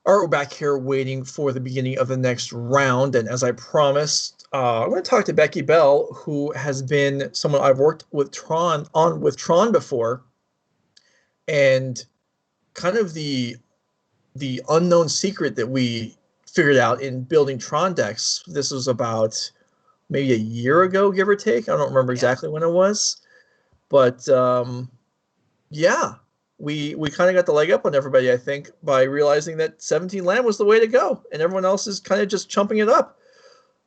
All right, we're back here waiting for the beginning of the next round. And as I promised, I'm going to talk to Beky Bell, who has been someone I've worked with Tron before, and kind of the unknown secret that we figured out in building Tron decks. This was about maybe a year ago, give or take. I don't remember exactly when it was, but yeah, we kind of got the leg up on everybody, I think, by realizing that 17 land was the way to go, and everyone else is kind of just chumping it up.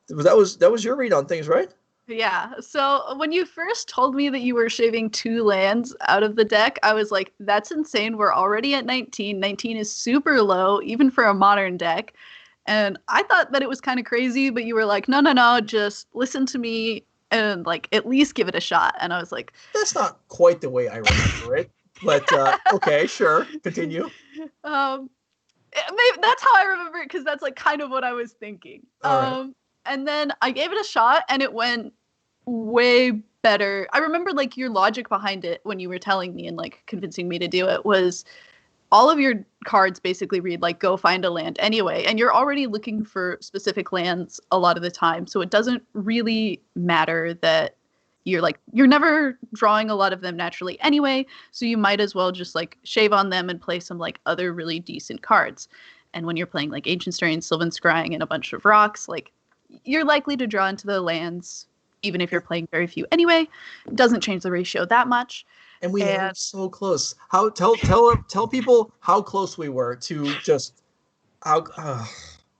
That was your read on things, right? Yeah. So when you first told me that you were shaving 2 lands out of the deck, I was like, that's insane. We're already at 19. 19 is super low, even for a modern deck. And I thought that it was kind of crazy, but you were like, no, no, no, just listen to me and like at least give it a shot. And I was like, that's not quite the way I remember it, but okay, sure, continue. Maybe that's how I remember it, because that's like kind of what I was thinking. All right. And then I gave it a shot and it went way better. I remember like your logic behind it when you were telling me and like convincing me to do it was all of your cards basically read like go find a land anyway, and you're already looking for specific lands a lot of the time, so it doesn't really matter that you're never drawing a lot of them naturally anyway, so you might as well just like shave on them and play some like other really decent cards. And when you're playing like Ancient Strain, Sylvan Scrying, and a bunch of rocks, like you're likely to draw into the lands even if you're playing very few anyway. It doesn't change the ratio that much. And we were so close. How tell people how close we were to just how.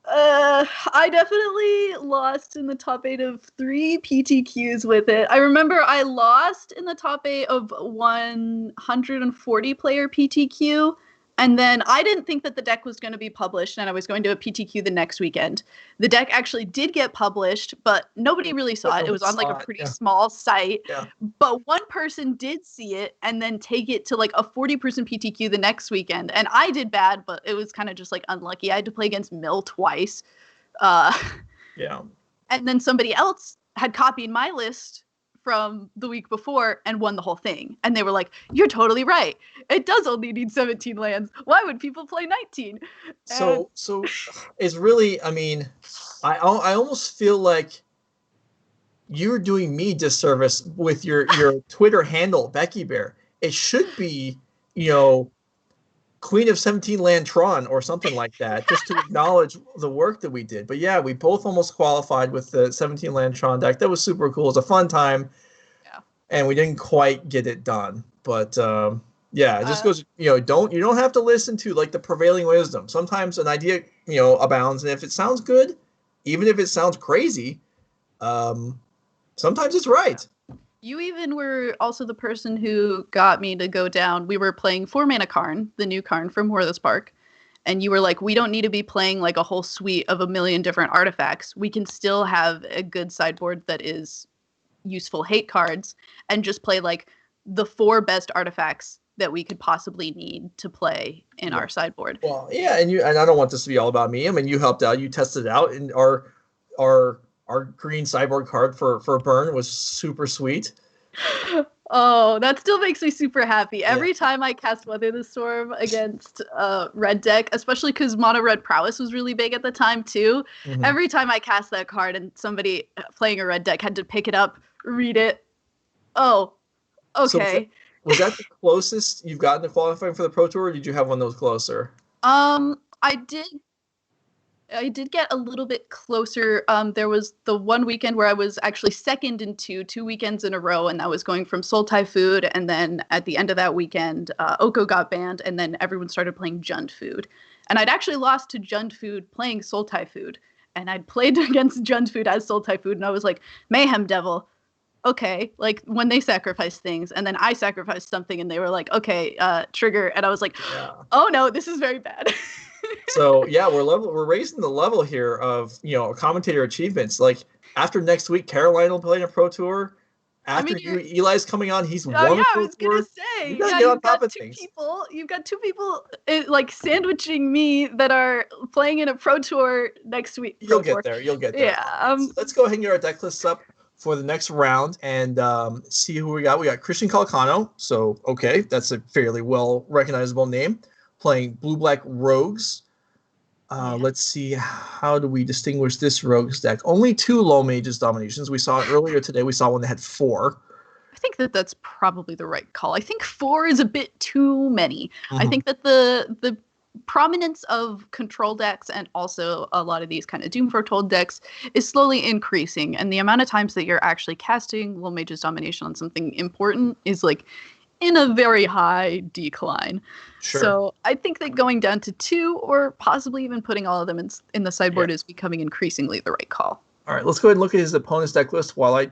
I definitely lost in the top 8 of 3 PTQs with it. I remember I lost in the top 8 of 140 player PTQ. And then I didn't think that the deck was going to be published, and I was going to a PTQ the next weekend. The deck actually did get published, but nobody really saw it. It was on like a pretty small site. Yeah. But one person did see it and then take it to like a 40-person PTQ the next weekend. And I did bad, but it was kind of just like unlucky. I had to play against Mill twice. Yeah. And then somebody else had copied my list from the week before and won the whole thing. And they were like, you're totally right. It does only need 17 lands. Why would people play 19? So it's really, I mean, I almost feel like you're doing me disservice with your Twitter handle, Beky Bear. It should be, Queen of 17 Land Tron or something like that, just to acknowledge the work that we did. But yeah, we both almost qualified with the 17 Land Tron deck. That was super cool. It was a fun time. Yeah. And we didn't quite get it done. But yeah, it just goes, you don't have to listen to like the prevailing wisdom. Sometimes an idea, abounds, and if it sounds good, even if it sounds crazy, sometimes it's right. You even were also the person who got me to go down. We were playing 4-mana Karn, the new Karn from War of the Spark. And you were like, we don't need to be playing like a whole suite of a million different artifacts. We can still have a good sideboard that is useful hate cards and just play like the 4 best artifacts that we could possibly need to play in our sideboard. Well, yeah, and I don't want this to be all about me. I mean, you helped out, you tested it out, and our green sideboard card for Burn was super sweet. Oh, that still makes me super happy. Every time I cast Weather the Storm against red deck, especially because mono red prowess was really big at the time too. Mm-hmm. Every time I cast that card and somebody playing a red deck had to pick it up, read it. Oh, okay. So was that the closest you've gotten to qualifying for the Pro Tour, or did you have one that was closer? I did get a little bit closer. There was the one weekend where I was actually second in 2 weekends in a row, and that was going from Sultai Food, and then at the end of that weekend, Oko got banned, and then everyone started playing Jund Food. And I'd actually lost to Jund Food playing Sultai Food, and I'd played against Jund Food as Sultai Food, and I was like, Mayhem Devil, okay, like when they sacrifice things, and then I sacrificed something, and they were like, okay, trigger, and I was like, oh no, this is very bad. So yeah, we're raising the level here of commentator achievements. Like after next week, Caroline will play in a Pro Tour. After Eli's coming on, he's won a Pro Tour. I was gonna say, you gotta get on top of things. You've got 2 people like sandwiching me that are playing in a Pro Tour next week. You'll get there. Yeah. So let's go ahead and get our deck lists up for the next round and see who we got. We got Christian Calcano. So okay, that's a fairly well recognizable name. Playing Blue-Black Rogues. Yeah. Let's see, how do we distinguish this rogues deck? Only 2 low mages dominations. We saw it earlier today. We saw one that had 4. I think that that's probably the right call. I think 4 is a bit too many. I Mhm. think that the prominence of control decks and also a lot of these kind of Doom Foretold decks is slowly increasing, and the amount of times that you're actually casting Low Mage's Domination on something important is like in a very high decline. Sure. So I think that going down to 2 or possibly even putting all of them in the sideboard Yeah. is becoming increasingly the right call. All right, let's go ahead and look at his opponent's deck list while I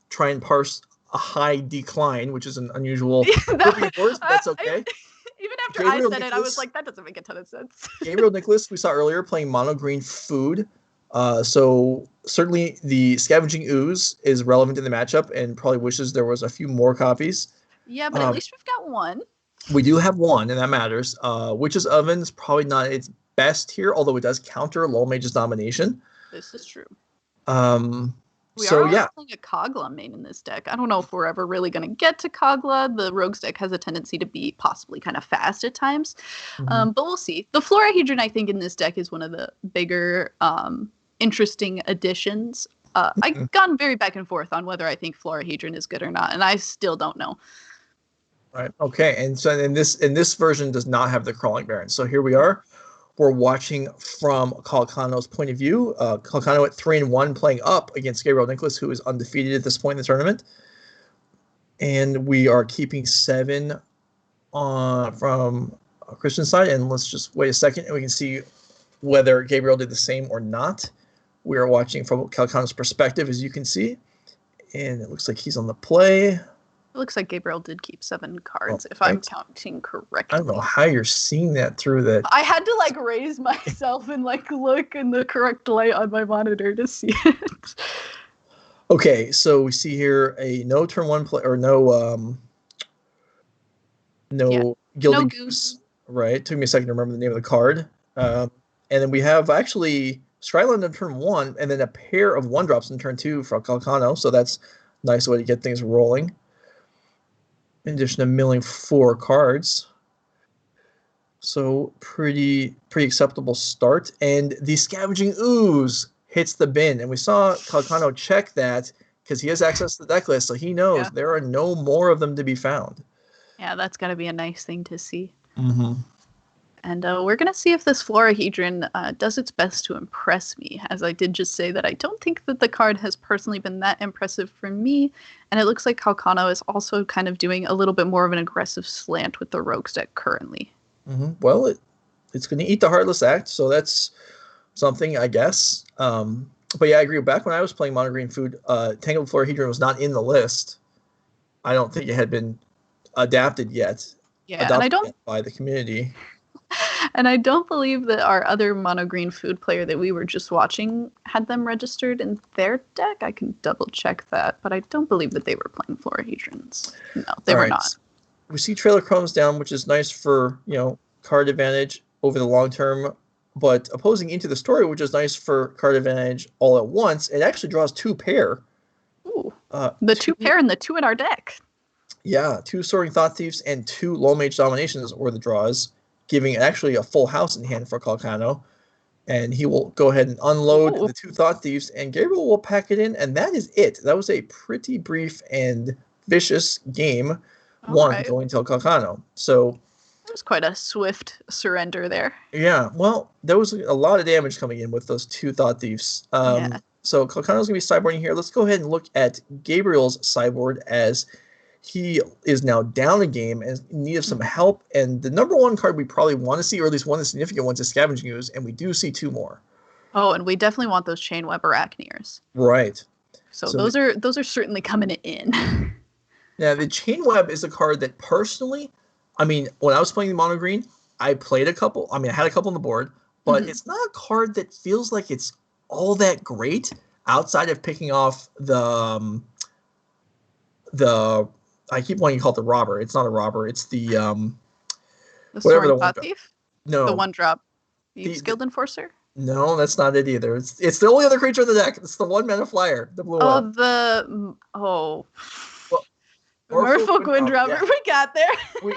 try and parse a high decline, which is an unusual grouping of words, but that's okay. Even after I Gabriel said it, I was Nicholas. like, that doesn't make a ton of sense. Gabriel Nicholas, we saw earlier playing mono green food. So certainly the Scavenging Ooze is relevant in the matchup and probably wishes there was a few more copies. Yeah, but at least we've got one. We do have one, and that matters. Witch's Oven is probably not its best here, although it does counter Low Mage's Domination. This is true. We are yeah. playing a Kogla main in this deck. I don't know if we're ever really going to get to Kogla. The Rogues deck has a tendency to be possibly kind of fast at times, but we'll see. The Florahedron, I think, in this deck is one of the bigger, interesting additions. I've gone very back and forth on whether I think Florahedron is good or not, and I still don't know. Right. Okay. And so in this version does not have the crawling variant. So here we are. We're watching from Calcano's point of view. Calcano at 3-1 playing up against Gabriel Nicholas, who is undefeated at this point in the tournament. And we are keeping 7 from Christian's side. And let's just wait a second and we can see whether Gabriel did the same or not. We are watching from Calcano's perspective, as you can see. And it looks like he's on the play. It looks like Gabriel did keep 7 cards, if I'm counting correctly. I don't know how you're seeing that through that. I had to like raise myself and like look in the correct light on my monitor to see it. Okay, so we see here a no turn 1 play or no Gilded Goose. Right. It took me a second to remember the name of the card. And then we have actually Scryland in turn 1 and then a pair of 1-drops in turn 2 for Calcano. So that's a nice way to get things rolling. In addition to milling 4 cards. So pretty acceptable start. And the Scavenging Ooze hits the bin. And we saw Calcano check that because he has access to the deck list, so he knows there are no more of them to be found. Yeah, that's got to be a nice thing to see. Mm-hmm. And we're going to see if this Florahedron does its best to impress me. As I did just say that I don't think that the card has personally been that impressive for me. And it looks like Calcano is also kind of doing a little bit more of an aggressive slant with the Rogues deck currently. Mm-hmm. Well, it's going to eat the Heartless Act, so that's something, I guess. But yeah, I agree. Back when I was playing Mono Green Food, Tangled Florahedron was not in the list. I don't think it had been adapted yet. Yeah, and I don't by the community. And I don't believe that our other mono green food player that we were just watching had them registered in their deck. I can double check that, but I don't believe that they were playing Florahedrons. No, they were not. We see Trailer Chromes down, which is nice for, card advantage over the long term, but opposing Into the Story, which is nice for card advantage all at once. It actually draws 2 pair. Ooh, the 2 pair and the 2 in our deck. Yeah, 2 Soaring Thought Thieves and 2 Low Mage Dominations were the draws, giving actually a full house in hand for Calcano. And he will go ahead and unload the 2 Thought Thieves, and Gabriel will pack it in, and that is it. That was a pretty brief and vicious game, going to Calcano. So it was quite a swift surrender there. Yeah, well, there was a lot of damage coming in with those 2 Thought Thieves. So Calcano's going to be sideboarding here. Let's go ahead and look at Gabriel's sideboard as he is now down a game and in need of some help. And the number 1 card we probably want to see, or at least one of the significant ones, is Scavenging Ooze, and we do see 2 more. Oh, and we definitely want those Chain Web Arachneers. Right. So those are certainly coming in. Now, the Chain Web is a card that personally, when I was playing the Mono Green, I played a couple. I had a couple on the board, but it's not a card that feels like it's all that great outside of picking off the I keep wanting to call it the robber. It's not a robber. It's the Soaring Thought Thief? No. The 1-drop Thieves Guild Enforcer? No, that's not it either. It's the only other creature in the deck. It's the 1-mana flyer, the blue one. Merfolk Windrubber. Yeah. We got there.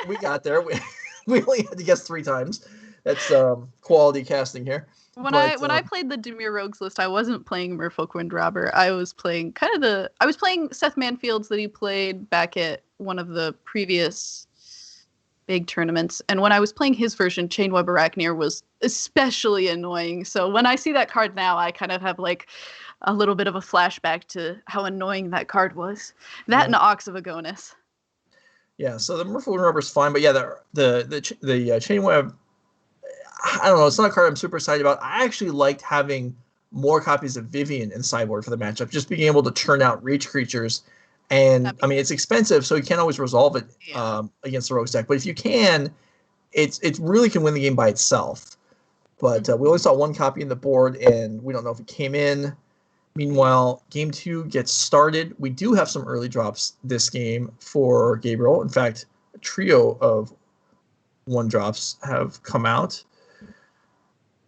we got there. We only had to guess 3 times. That's quality casting here. When I played the Dimir Rogues list, I wasn't playing Merfolk Windrobber. I was playing I was playing Seth Manfield's that he played back at one of the previous big tournaments. And when I was playing his version, Chainweb Arachneer was especially annoying. So when I see that card now, I kind of have like a little bit of a flashback to how annoying that card was. That and Ox of Agonis. Yeah, so the Merfolk Windrobber is fine, but yeah, the Chainweb, I don't know. It's not a card I'm super excited about. I actually liked having more copies of Vivian in sideboard for the matchup, just being able to churn out reach creatures. And I mean, it's expensive, so you can't always resolve it against the Rogues deck. But if you can, it really can win the game by itself. But we only saw one copy in the board, and we don't know if it came in. Meanwhile, game 2 gets started. We do have some early drops this game for Gabriel. In fact, a trio of 1-drops have come out.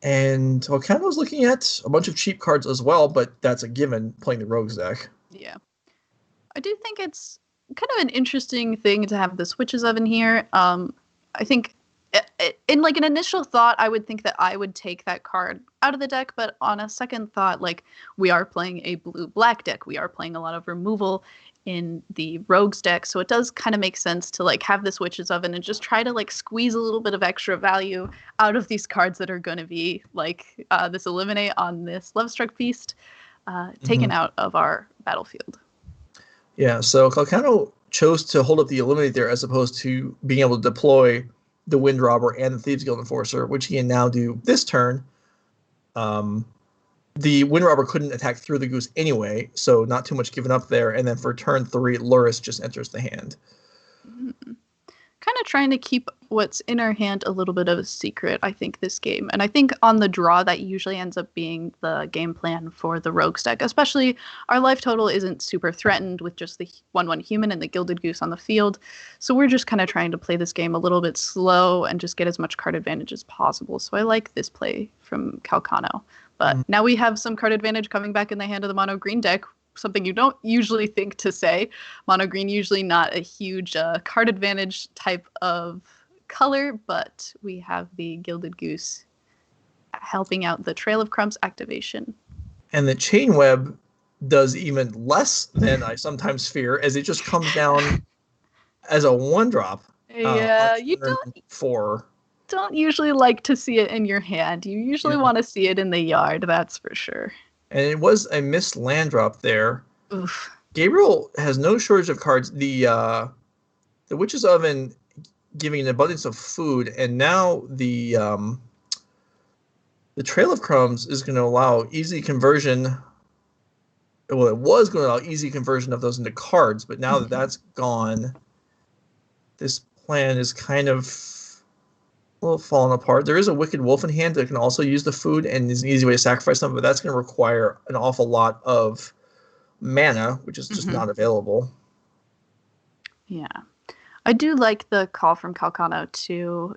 And Calcano's looking at a bunch of cheap cards as well, but that's a given playing the Rogues deck. Yeah. I do think it's kind of an interesting thing to have the Switches Oven here. I think in like an initial thought, I would think that I would take that card out of the deck, but on a second thought, like we are playing a blue-black deck. We are playing a lot of removal in the Rogues deck, so it does kind of make sense to like have this Witch's Oven and just try to like squeeze a little bit of extra value out of these cards that are going to be like this Eliminate on this Lovestruck Beast taken out of our battlefield. Yeah, so Calcano chose to hold up the Eliminate there as opposed to being able to deploy the Windrobber and the Thieves Guild Enforcer, which he can now do this turn. The Windrobber couldn't attack through the Goose anyway, so not too much given up there. And then for turn 3, Luris just enters the hand. Kind of trying to keep what's in our hand a little bit of a secret, I think, this game. And I think on the draw, that usually ends up being the game plan for the Rogues deck. Especially, our life total isn't super threatened with just the 1/1 human and the Gilded Goose on the field. So we're just kind of trying to play this game a little bit slow and just get as much card advantage as possible. So I like this play from Calcano. But now we have some card advantage coming back in the hand of the mono green deck, something you don't usually think to say. Mono green usually not a huge card advantage type of color, but we have the Gilded Goose helping out the Trail of Crumbs activation. And the Chainweb does even less than I sometimes fear, as it just comes down as a 1-drop. Yeah, you don't usually like to see it in your hand. You usually want to see it in the yard, that's for sure. And it was a missed land drop there. Oof. Gabriel has no shortage of cards. The Witch's Oven giving an abundance of food, and now the Trail of Crumbs is going to allow easy conversion. Well, it was going to allow easy conversion of those into cards, but now that that's gone, this plan is kind of falling apart. There is a Wicked Wolf in hand that can also use the food and is an easy way to sacrifice them, but that's going to require an awful lot of mana, which is just not available. Yeah. I do like the call from Calcano to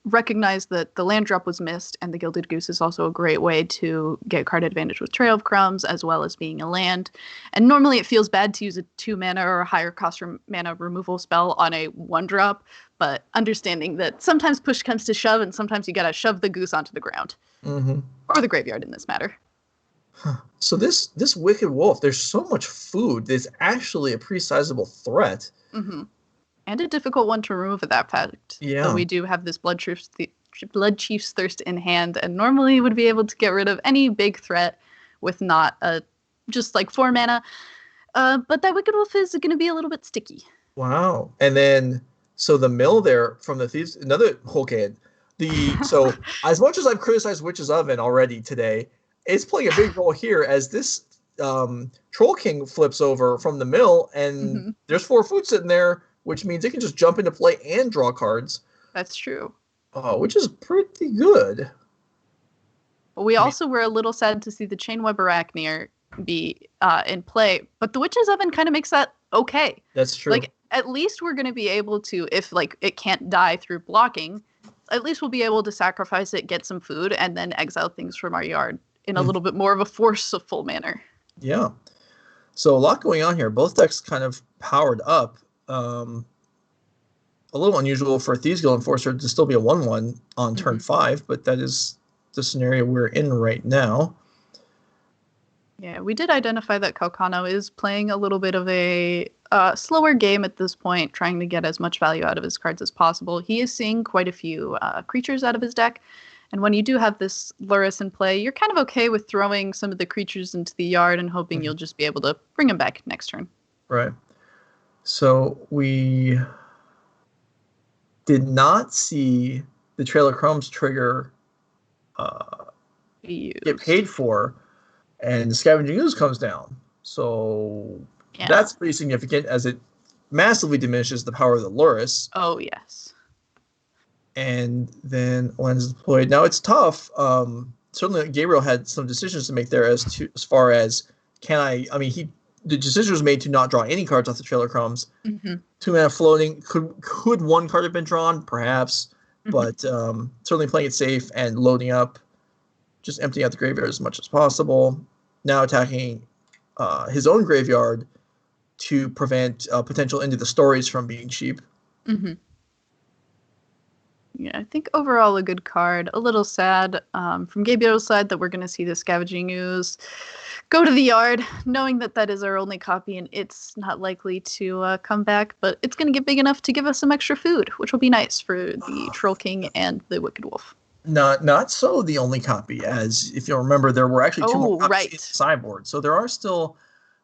recognize that the land drop was missed, and the Gilded Goose is also a great way to get card advantage with Trail of Crumbs, as well as being a land. And normally it feels bad to use a 2-mana or a higher cost mana removal spell on a 1-drop, but understanding that sometimes push comes to shove, and sometimes you gotta shove the goose onto the ground. Or the graveyard in this matter. So this Wicked Wolf, there's so much food, there's actually a pretty sizable threat. And a difficult one to remove at that fact. Yeah. So we do have this Blood Chief's Thirst in hand, and normally would be able to get rid of any big threat with not just like 4 mana. But that Wicked Wolf is going to be a little bit sticky. Wow. And then, so the mill there from the Thieves, another Hulkhead. So as much as I've criticized Witch's Oven already today, it's playing a big role here as this Troll King flips over from the mill, and there's 4 food sitting there, which means it can just jump into play and draw cards. That's true. Which is pretty good. But we also were a little sad to see the Chainweb Arachneer be in play, but the Witch's Oven kind of makes that okay. That's true. Like, at least we're going to be able to, if like it can't die through blocking, at least we'll be able to sacrifice it, get some food, and then exile things from our yard in a little bit more of a forceful manner. Yeah. So a lot going on here. Both decks kind of powered up. a little unusual for a Thieves Guild Enforcer to still be a 1/1 on turn 5, but that is the scenario we're in right now. Yeah, we did identify that Calcano is playing a little bit of a slower game at this point, trying to get as much value out of his cards as possible. He is seeing quite a few creatures out of his deck, and when you do have this Lurrus in play, you're kind of okay with throwing some of the creatures into the yard and hoping you'll just be able to bring them back next turn. Right. So we did not see the Trail of Crumbs trigger get paid for, and the Scavenging Ooze comes down. So that's pretty significant, as it massively diminishes the power of the Lurrus. Oh, yes. And then Lens is deployed. Now, it's tough. Certainly, Gabriel had some decisions to make there as far as, the decision was made to not draw any cards off the Trail of Crumbs. 2 mana floating. Could one card have been drawn? Perhaps. But certainly playing it safe and loading up, just emptying out the graveyard as much as possible. Now attacking his own graveyard to prevent potential Into the Stories from being cheap. Yeah, I think overall a good card. A little sad from Gabriel's side that we're going to see the Scavenging Ooze go to the yard, knowing that that is our only copy and it's not likely to come back, but it's going to get big enough to give us some extra food, which will be nice for the Troll King and the Wicked Wolf. Not so the only copy, as if you'll remember, there were actually 2 more copies in the sideboard, so there are still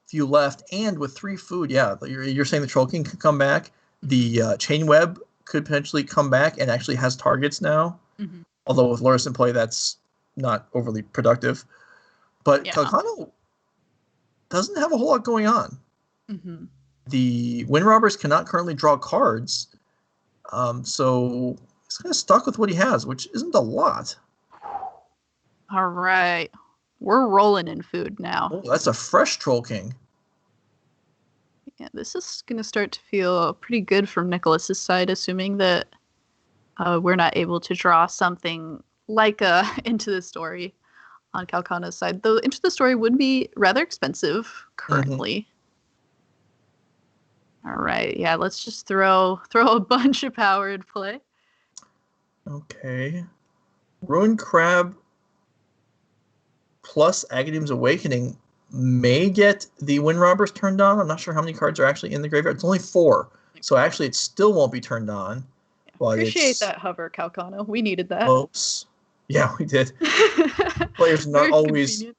a few left, and with 3 food, you're saying the Troll King could come back, the Chain Web could potentially come back and actually has targets now, although with Lurrus in play, that's not overly productive. But Calcano doesn't have a whole lot going on. The Wind Robbers cannot currently draw cards, so he's kind of stuck with what he has, which isn't a lot. All right. We're rolling in food now. Oh, that's a fresh Troll King. Yeah, this is going to start to feel pretty good from Nicholas's side, assuming that we're not able to draw something like Into the Story on Calcano's side. Though Into the Story would be rather expensive currently. All right, yeah, let's just throw a bunch of power in play. Okay. Ruined Crab plus Agadeem's Awakening may get the Wind Robbers turned on. I'm not sure how many cards are actually in the graveyard. It's only 4. So actually it still won't be turned on. Yeah, appreciate that hover, Calcano. We needed that. Oops. Yeah, we did. Players not always convenient.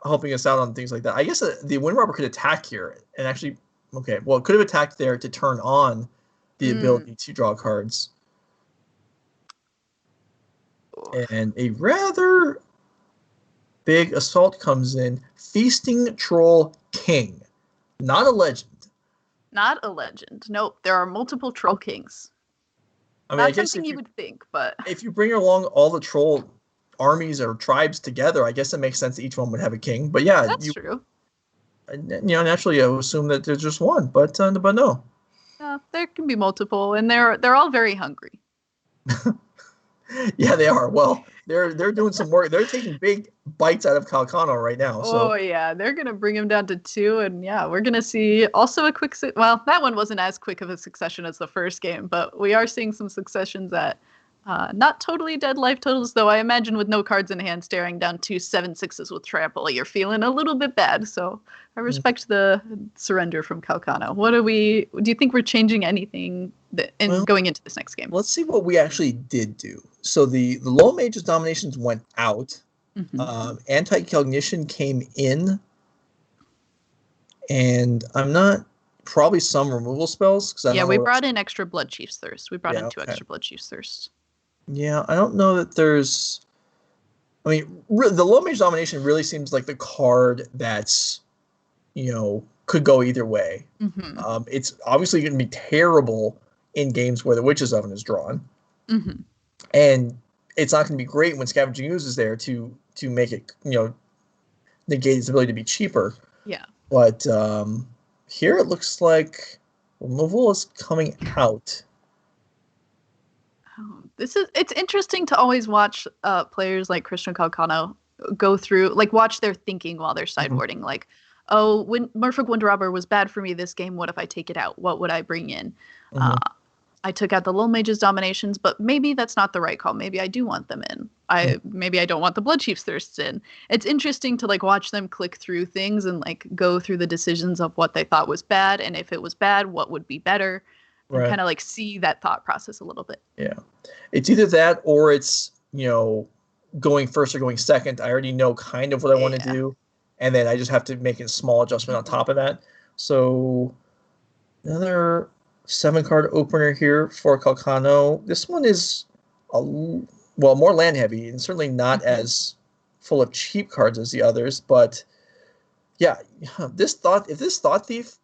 Helping us out on things like that. I guess the Wind Robber could attack here and actually, it could have attacked there to turn on the ability to draw cards. And a rather big assault comes in. Feasting Troll King. Not a legend. Not a legend. Nope. There are multiple Troll Kings. I guess something you would think, but if you bring along all the troll armies or tribes together, I guess it makes sense that each one would have a king. But yeah, that's true. Naturally, I would assume that there's just one, but no. There can be multiple, and they're all very hungry. Yeah, they are. Well, they're doing some work. They're taking big bites out of Calcano right now. So. Oh yeah, they're gonna bring him down to 2, and yeah, we're gonna see also a quick. Well, that one wasn't as quick of a succession as the first game, but we are seeing some successions at not totally dead life totals, though. I imagine with no cards in hand, staring down 2 7/6s with trample, you're feeling a little bit bad. So I respect the surrender from Calcano. Do you think we're changing anything going into this next game? Let's see what we actually did do. So the low mage's dominations went out. Anti-cognition came in, and I'm not probably some removal spells we brought in extra Blood Chief's Thirst. We brought in 2 extra Blood Chief's Thirst. Yeah, I don't know that there's. The low mage domination really seems like the card that's, could go either way. It's obviously going to be terrible in games where the Witch's Oven is drawn, and it's not going to be great when Scavenging Ooze is there to make it, negate its ability to be cheaper. Yeah. But here it looks like removal is coming out. It's interesting to always watch players like Christian Calcano go through, watch their thinking while they're sideboarding. When Merfolk Wind Robber was bad for me this game, what if I take it out? What would I bring in? I took out the Little Mage's Dominations, but maybe that's not the right call. Maybe I do want them in. Maybe I don't want the Blood Chief's Thirsts in. It's interesting to like watch them click through things and like go through the decisions of what they thought was bad, and if it was bad, what would be better, and kind of like see that thought process a little bit. Yeah, it's either that or it's, you know, going first or going second. I already know kind of what I want to do, and then I just have to make a small adjustment on top of that. So another 7-card opener here for Calcano. This one is more land heavy and certainly not as full of cheap cards as the others. But yeah, if this Thought Thief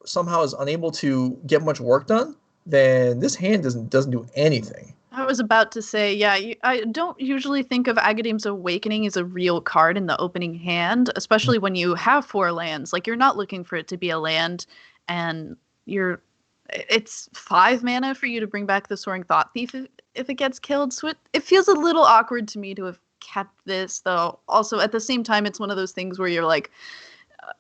somehow is unable to get much work done, then this hand doesn't do anything. I was about to say, yeah, I don't usually think of Agadeem's Awakening as a real card in the opening hand, especially when you have 4 lands. Like, you're not looking for it to be a land, and it's 5 mana for you to bring back the Soaring Thought Thief if it gets killed. So it feels a little awkward to me to have kept this, though. Also, at the same time, it's one of those things where you're like,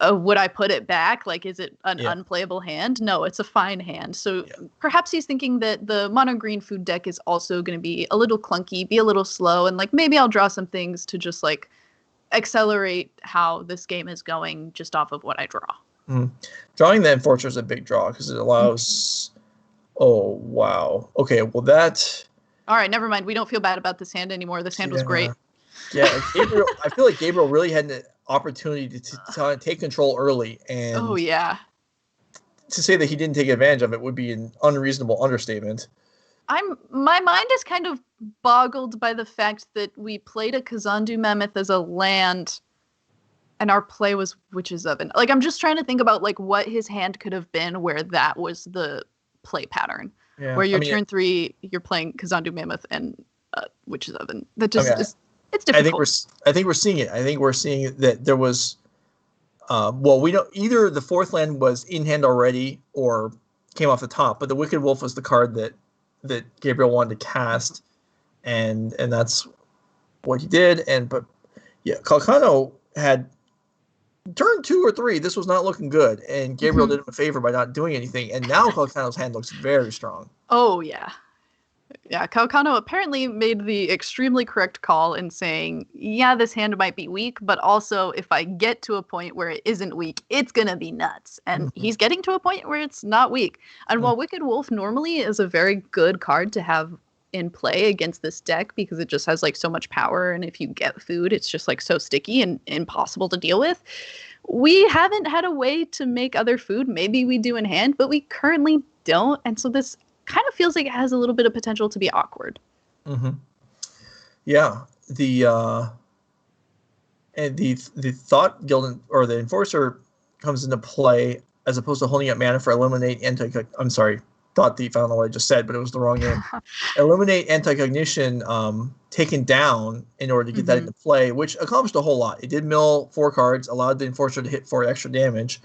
would I put it back? Like, is it an unplayable hand? No, it's a fine hand. So perhaps he's thinking that the mono green food deck is also going to be a little clunky, be a little slow, and like maybe I'll draw some things to just like accelerate how this game is going just off of what I draw. Drawing the Enforcer is a big draw because it allows. Oh wow. Okay. Well, that. All right. Never mind. We don't feel bad about this hand anymore. This hand was great. Yeah, Gabriel. I feel like Gabriel really had an opportunity to take control early, and to say that he didn't take advantage of it would be an unreasonable understatement. My mind is kind of boggled by the fact that we played a Kazandu Mammoth as a land, and our play was Witch's Oven. Like, I'm just trying to think about like what his hand could have been where that was the play pattern. Yeah. Where turn 3, you're playing Kazandu Mammoth and Witch's Oven. That just is. It's difficult. I think we're seeing it. I think we're seeing that there was, we don't either the 4th land was in hand already or came off the top, but the Wicked Wolf was the card that Gabriel wanted to cast, and that's what he did. But Calcano had turn 2 or 3. This was not looking good, and Gabriel did him a favor by not doing anything. And now Calcano's hand looks very strong. Oh yeah. Yeah, Calcano apparently made the extremely correct call in saying, yeah, this hand might be weak, but also if I get to a point where it isn't weak, it's going to be nuts. And he's getting to a point where it's not weak. And while Wicked Wolf normally is a very good card to have in play against this deck because it just has like so much power, and if you get food, it's just like so sticky and impossible to deal with, we haven't had a way to make other food. Maybe we do in hand, but we currently don't. And so this kind of feels like it has a little bit of potential to be awkward. Yeah, the Thought Guild or the Enforcer comes into play as opposed to holding up mana for Eliminate Thought Thief. I don't know what I just said, but it was the wrong name. Eliminate Anti-Cognition taken down in order to get that into play, which accomplished a whole lot. It did mill 4 cards, allowed the Enforcer to hit 4 extra damage,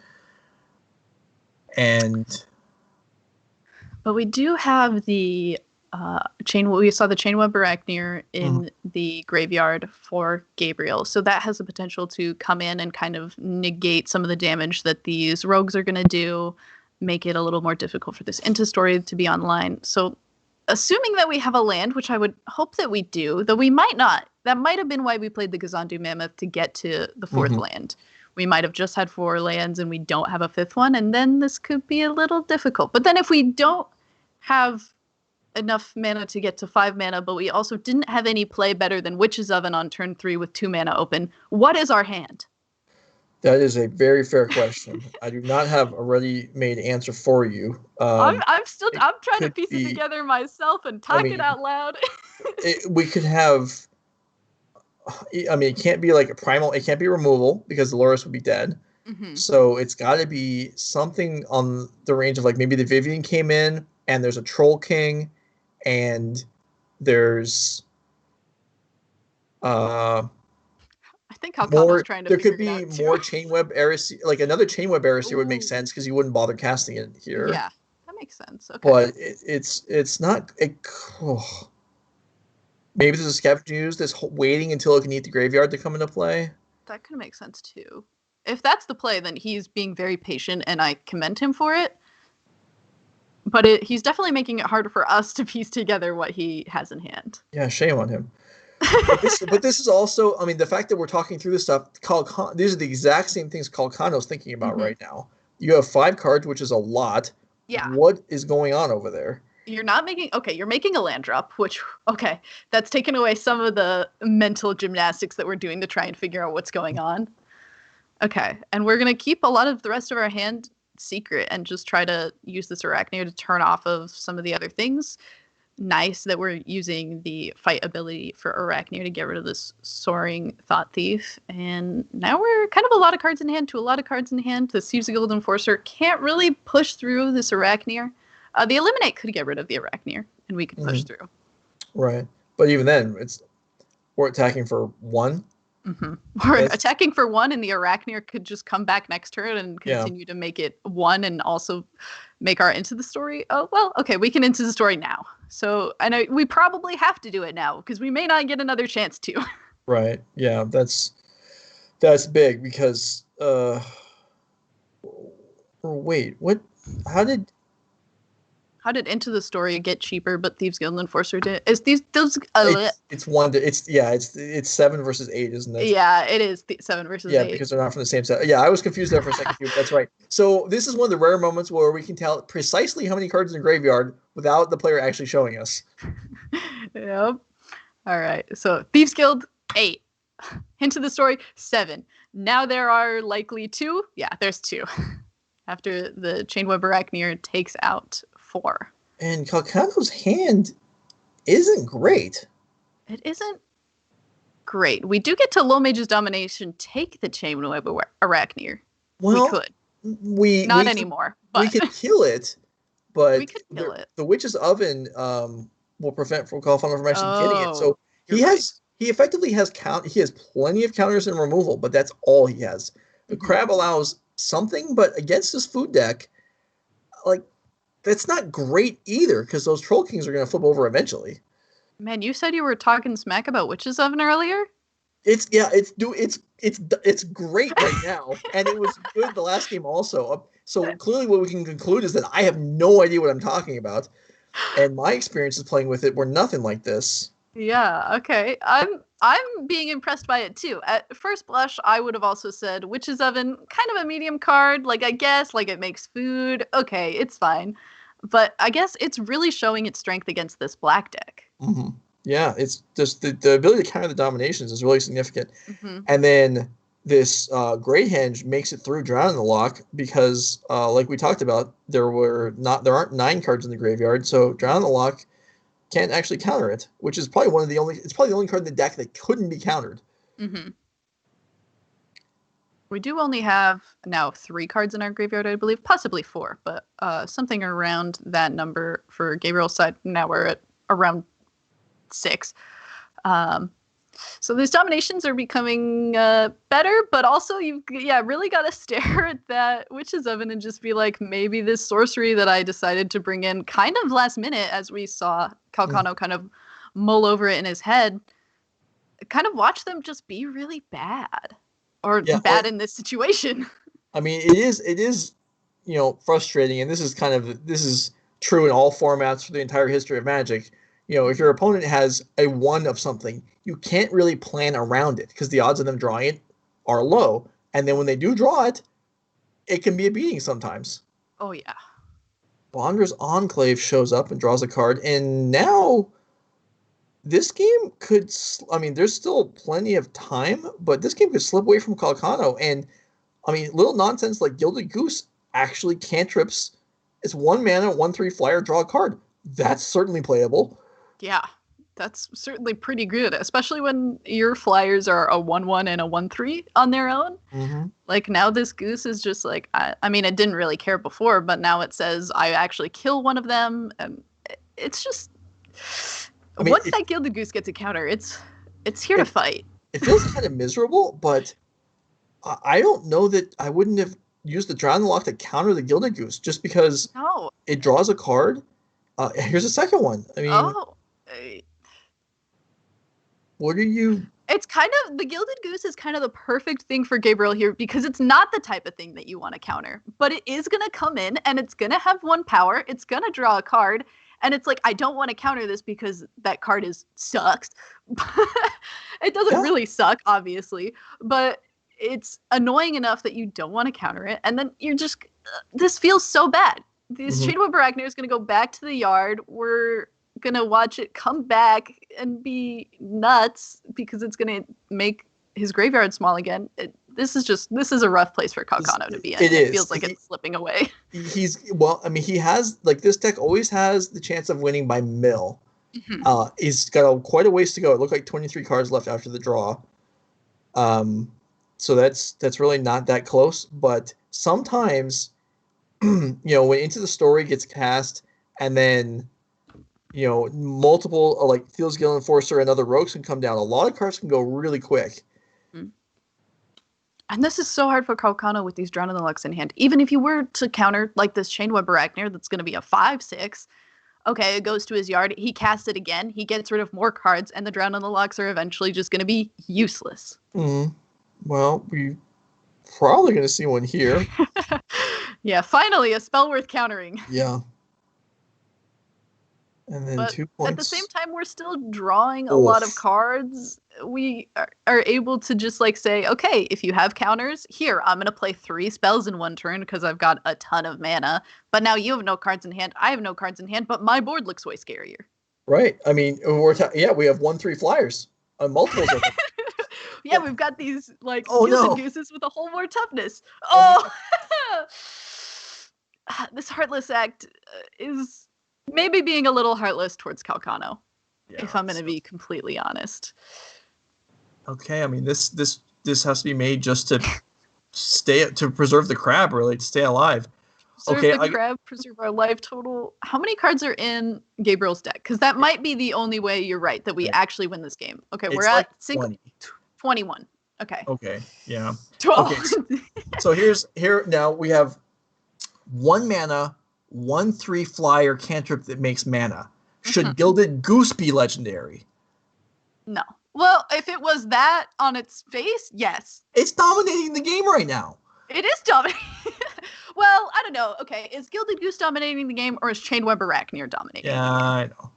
But we do have the we saw the Chainweb Arachneer in the graveyard for Gabriel. So that has the potential to come in and kind of negate some of the damage that these rogues are going to do, make it a little more difficult for this Story to be online. So assuming that we have a land, which I would hope that we do, though we might not. That might have been why we played the Kazandu Mammoth to get to the 4th land. We might have just had 4 lands and we don't have a 5th one, and then this could be a little difficult. But then if we don't have enough mana to get to 5 mana, but we also didn't have any play better than Witch's Oven on turn 3 with 2 mana open, what is our hand? That is a very fair question. I do not have a ready-made answer for you. I'm trying to piece it together myself and talk it out loud. We could have. It can't be like a primal. It can't be removal because the Loris would be dead. So it's got to be something on the range of like maybe the Vivian came in and there's a Troll King, and there's I think Calcano's trying to. There could be more Chainweb Heresy, like another Chainweb Heresy would make sense because you wouldn't bother casting it here. Yeah, that makes sense. Okay, but it's not. Maybe there's a Scavenger use that's waiting until it can eat the graveyard to come into play. That could make sense too. If that's the play, then he's being very patient, and I commend him for it. But he's definitely making it harder for us to piece together what he has in hand. Yeah, shame on him. But this is also, I mean, the fact that we're talking through this stuff, these are the exact same things Calcano's thinking about right now. You have 5 cards, which is a lot. Yeah. What is going on over there? You're making a land drop, which, that's taken away some of the mental gymnastics that we're doing to try and figure out what's going on. Okay, and we're going to keep a lot of the rest of our hand secret and just try to use this Arachneer to turn off of some of the other things. Nice that we're using the fight ability for Arachneer to get rid of this soaring Thought Thief. And now we're kind of a lot of cards in hand to a lot of cards in hand. The Thieves Guild Enforcer can't really push through this Arachneer. The Eliminate could get rid of the Arachneer, and we could push through. Right. But even then, we're attacking for 1. We're attacking for 1, and the Arachneer could just come back next turn and continue to make it 1 and also make our Into the Story. Oh, well, okay, we can Into the Story now. So I know we probably have to do it now because we may not get another chance to. Right. Yeah, that's big because wait, what? How did Into the Story get cheaper, but Thieves Guild Enforcer did? It's 7 versus 8, isn't it? Yeah, it is 7 versus 8. Yeah, because they're not from the same set. Yeah, I was confused there for a second. That's right. So this is one of the rare moments where we can tell precisely how many cards in the graveyard without the player actually showing us. Yep. All right. So Thieves Guild 8, Into the Story 7. Now there are likely 2. Yeah, there's 2. After the Chainweb Arachneer takes out 4. And Calcano's hand isn't great. It isn't great. We do get to Low Mage's Domination take the Chainweb Arachneer. Well, we could. Not anymore. But we could kill it, but we could kill it. The Witch's Oven will prevent Calcano from actually getting it. So he effectively has he has plenty of counters and removal, but that's all he has. The Crab allows something, but against his food deck, that's not great either because those Troll Kings are going to flip over eventually. Man, you said you were talking smack about Witch's Oven earlier? It's great right now, and it was good the last game also. So clearly, what we can conclude is that I have no idea what I'm talking about, and my experiences playing with it were nothing like this. Yeah. Okay. I'm being impressed by it too. At first blush, I would have also said Witch's Oven, kind of a medium card. I guess, it makes food. Okay, it's fine. But I guess it's really showing its strength against this black deck. Mm-hmm. Yeah, it's just the ability to counter the dominations is really significant. And then this Great Henge makes it through Drown in the Loch because, like we talked about, there aren't 9 cards in the graveyard, so Drown in the Loch can't actually counter it, which is probably the only card in the deck that couldn't be countered. We do only have now 3 cards in our graveyard, I believe, possibly 4, but something around that number for Gabriel's side. Now we're at around 6. So these dominations are becoming better, but also you've really got to stare at that Witch's Oven and just be like, maybe this sorcery that I decided to bring in kind of last minute, as we saw Calcano kind of mull over it in his head, kind of watch them just be really bad or bad in this situation. I mean, it is frustrating, and this is true in all formats for the entire history of Magic. If your opponent has a 1 of something, you can't really plan around it because the odds of them drawing it are low. And then when they do draw it, it can be a beating sometimes. Oh, yeah. Bonder's Enclave shows up and draws a card. And now this game could, there's still plenty of time, but this game could slip away from Calcano. And, little nonsense like Gilded Goose actually cantrips. It's 1 mana, 1/3 flyer, draw a card. That's certainly playable. Yeah, that's certainly pretty good, especially when your flyers are a 1/1 and a 1/3 on their own. Now this Goose is just it didn't really care before, but now it says I actually kill one of them, and it's just once that Gilded Goose gets a counter, it's here to fight. It feels kind of miserable, but I don't know that I wouldn't have used the Drown in the Loch to counter the Gilded Goose just because it draws a card. Here's a second one. What are you It's kind of, the Gilded Goose is kind of the perfect thing for Gabriel here because it's not the type of thing that you want to counter, but it is going to come in and it's going to have 1 power. It's going to draw a card. And it's like, I don't want to counter this because that card sucks. It doesn't really suck, obviously, but it's annoying enough that you don't want to counter it. And then you're just, this feels so bad. This Chainweb Arachne is going to go back to the yard. We're gonna watch it come back and be nuts because it's gonna make his graveyard small again. This is a rough place for Calcano to be in. It feels like it's slipping away. He has, like, this deck always has the chance of winning by mill. He's got quite a ways to go. It looked like 23 cards left after the draw. So that's really not that close. But sometimes, when Into the Story gets cast and then multiple, like Thiel's Guild Enforcer and other rogues can come down. A lot of cards can go really quick. And this is so hard for Calcano with these Drown in the Lux in hand. Even if you were to counter like this Chainweb Arachne that's going to be a 5/6, okay, it goes to his yard. He casts it again. He gets rid of more cards, and the Drown in the Lux are eventually just going to be useless. Well, we're probably going to see one here. Yeah, finally a spell worth countering. Yeah. And then but 2 points. At the same time, we're still drawing a lot of cards. We are able to just like say, okay, if you have counters, here, I'm going to play 3 spells in 1 turn because I've got a ton of mana. But now you have no cards in hand. I have no cards in hand, but my board looks way scarier. Right. I mean, we have 1/3 flyers on multiples of them. Yeah, we've got these like Gilded Gooses with a whole more toughness. Oh! This Heartless Act is maybe being a little heartless towards Calcano, if I'm going to be completely honest. Okay, I mean this has to be made just to preserve the crab, really, to stay alive. Preserve the crab, preserve our life total. How many cards are in Gabriel's deck? Because that might be the only way, you're right, that we actually win this game. Okay, we're at 21. Okay. Okay, yeah. 12. Okay, so here now we have 1 mana, 1/3 flyer cantrip that makes mana. Should Gilded Goose be legendary? No. Well, if it was that on its face, yes. It's dominating the game right now. It is dominating. Well, I don't know. Okay, is Gilded Goose dominating the game, or is Chainweb Arachne dominating? Yeah, I know.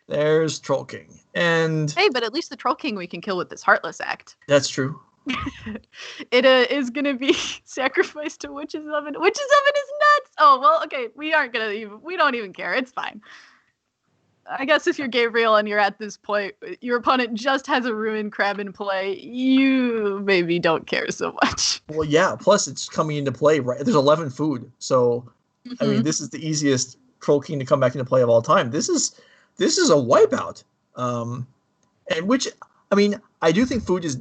There's Troll King. And hey, but at least the Troll King we can kill with this Heartless Act. That's true. It is going to be sacrificed to Witch's Oven. Witch's Oven is nuts! Oh, well, okay, we don't even care. It's fine. I guess if you're Gabriel and you're at this point, your opponent just has a Ruined Crab in play, you maybe don't care so much. Well, yeah, plus it's coming into play, right? There's 11 food. So, I mean, this is the easiest Troll King to come back into play of all time. This is a wipeout. And which, I mean, I do think food is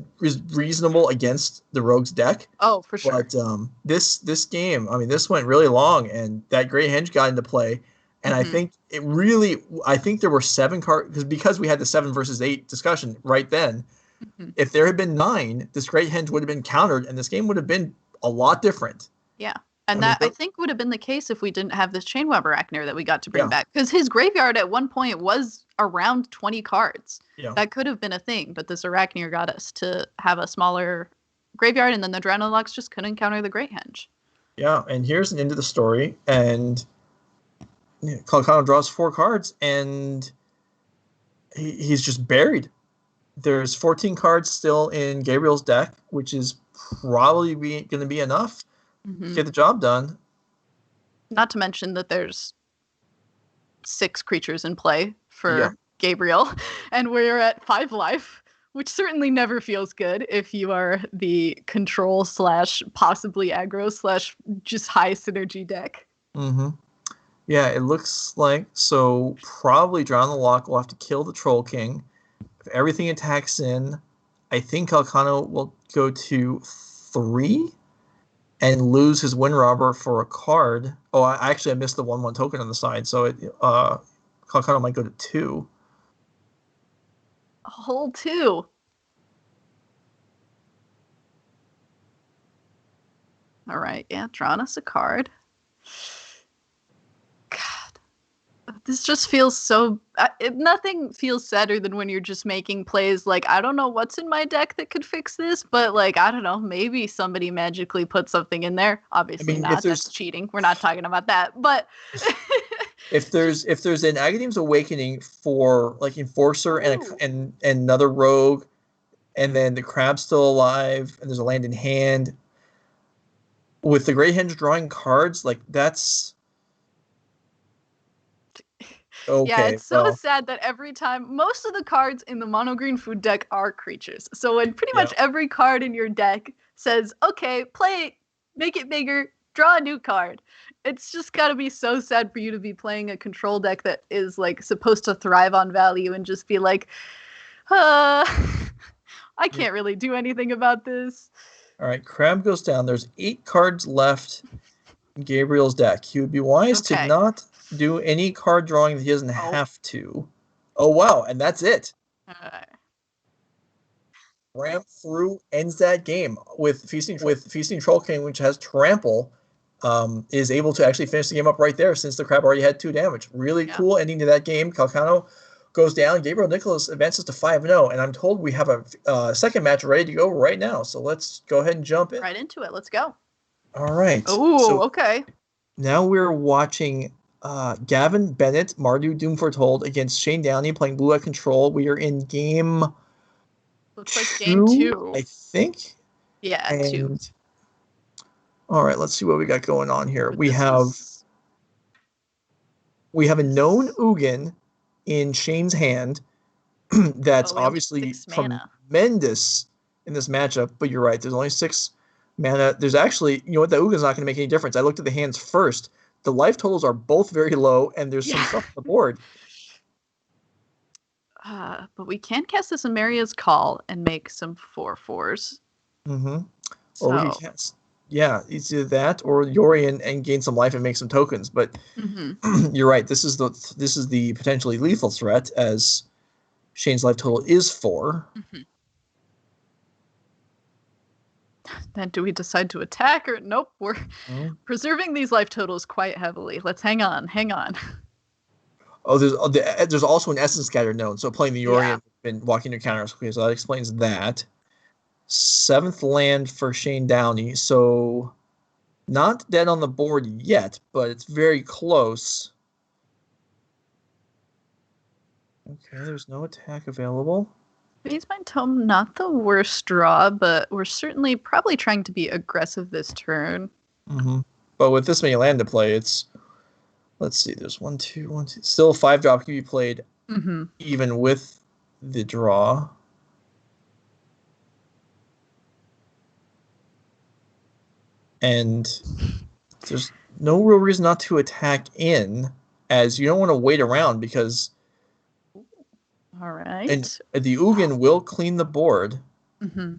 reasonable against the Rogue's deck. Oh, for sure. But this game, I mean, this went really long, and that Great Henge got into play. And I think there were 7 cards, because we had the 7 versus 8 discussion right then. If there had been 9, this Great Henge would have been countered, and this game would have been a lot different. Yeah. And I think would have been the case if we didn't have this Chainweb Arachne that we got to bring back. Because his graveyard at one point was around 20 cards. Yeah. That could have been a thing, but this Arachne got us to have a smaller graveyard, and then the Drown in the Lux just couldn't counter the Great Henge. Yeah, and here's an end of the story, and Calcano draws 4 cards, and he's just buried. There's 14 cards still in Gabriel's deck, which is probably going to be enough to get the job done. Not to mention that there's 6 creatures in play for Gabriel, and we're at 5 life, which certainly never feels good if you are the control / possibly aggro / just high synergy deck. Yeah, it looks like, so probably Drown the Lock will have to kill the Troll King. If everything attacks in, I think Calcano will go to 3 and lose his Wind Robber for a card. Oh, I missed the 1/1 token on the side, so Calcano might go to 2. A whole 2. All right, yeah, drawing us a card. God, This just feels so... nothing feels sadder than when you're just making plays like, I don't know what's in my deck that could fix this, but like, I don't know, maybe somebody magically put something in there. Obviously not, that's cheating. We're not talking about that, but... if there's an Agadeem's Awakening for like Enforcer and another Rogue, and then the Crab's still alive, and there's a land in hand, with the Great Henge drawing cards, like that's... Okay, yeah, it's so sad that every time, most of the cards in the mono green food deck are creatures. So when pretty much every card in your deck says, okay, play it, make it bigger, draw a new card. It's just gotta be so sad for you to be playing a control deck that is like supposed to thrive on value and just be like, I can't really do anything about this. All right, Crab goes down. There's 8 cards left in Gabriel's deck. He would be wise to not do any card drawing that he doesn't have to. Oh, wow, and that's it. Ram through ends that game with Feasting Troll King, which has Trample, is able to actually finish the game up right there since the Crab already had 2 damage. Really cool ending to that game. Calcano goes down. Gabriel Nicholas advances to 5-0, and I'm told we have a second match ready to go right now. So let's go ahead and jump in. Right into it. Let's go. All right. Oh, okay. Now we're watching Gavin, Bennett, Mardu, Doom Foretold against Shane Downey playing Blue Eye Control. We are in game... Looks like game 2. I think. Yeah, 2. All right, let's see what we got going on here. We have a known Ugin in Shane's hand that's obviously tremendous in this matchup, but you're right, there's only 6 mana. There's actually, you know what, the Ugin's not going to make any difference. I looked at the hands first. The life totals are both very low, and there's some stuff on the board. But we can cast this in Maria's Call and make some 4/4s. Mm-hmm. So. Or we can cast... Yeah, either that or Yorion and gain some life and make some tokens. But you're right. This is the potentially lethal threat, as Shane's life total is 4. Then do we decide to attack or nope? We're preserving these life totals quite heavily. Let's hang on. Oh, there's also an Essence Scatter known. So playing the Yorion and walking your counters. Okay, so that explains that. 7th land for Shane Downey, so not dead on the board yet, but it's very close. Okay, there's no attack available. Basebind Tome, not the worst draw, but we're certainly probably trying to be aggressive this turn. But with this many land to play, it's... Let's see, there's 1, 2, 1, 2... Still 5-drop can be played even with the draw. And there's no real reason not to attack in, as you don't want to wait around because... All right. And the Ugin will clean the board. 2,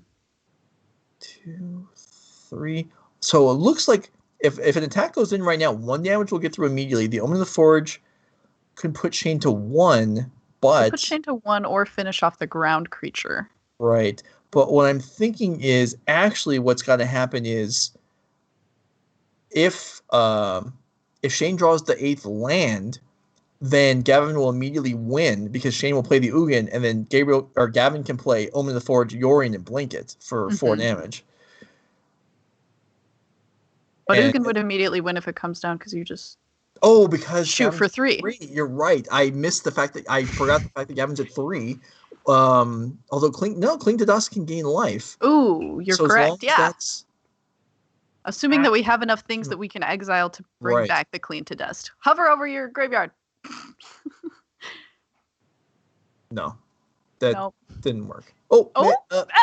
3... So it looks like if an attack goes in right now, 1 damage will get through immediately. The Omen of the Forge could put Shane to 1, but... Put Shane to 1 or finish off the ground creature. Right. But what I'm thinking is, actually what's got to happen is... If Shane draws the 8th land, then Gavin will immediately win because Shane will play the Ugin, and then Gavin can play Omen of the Forge, Yorion, and Blanket for 4 damage. But Ugin would immediately win if it comes down because you just because shoot Gavin's for 3. You're right. I forgot the fact that Gavin's at 3. Although Cling to Dust can gain life. Ooh, you're correct. Yeah. Assuming that we have enough things that we can exile to bring back the Clean to Dust. Hover over your graveyard. No. That didn't work. Oh,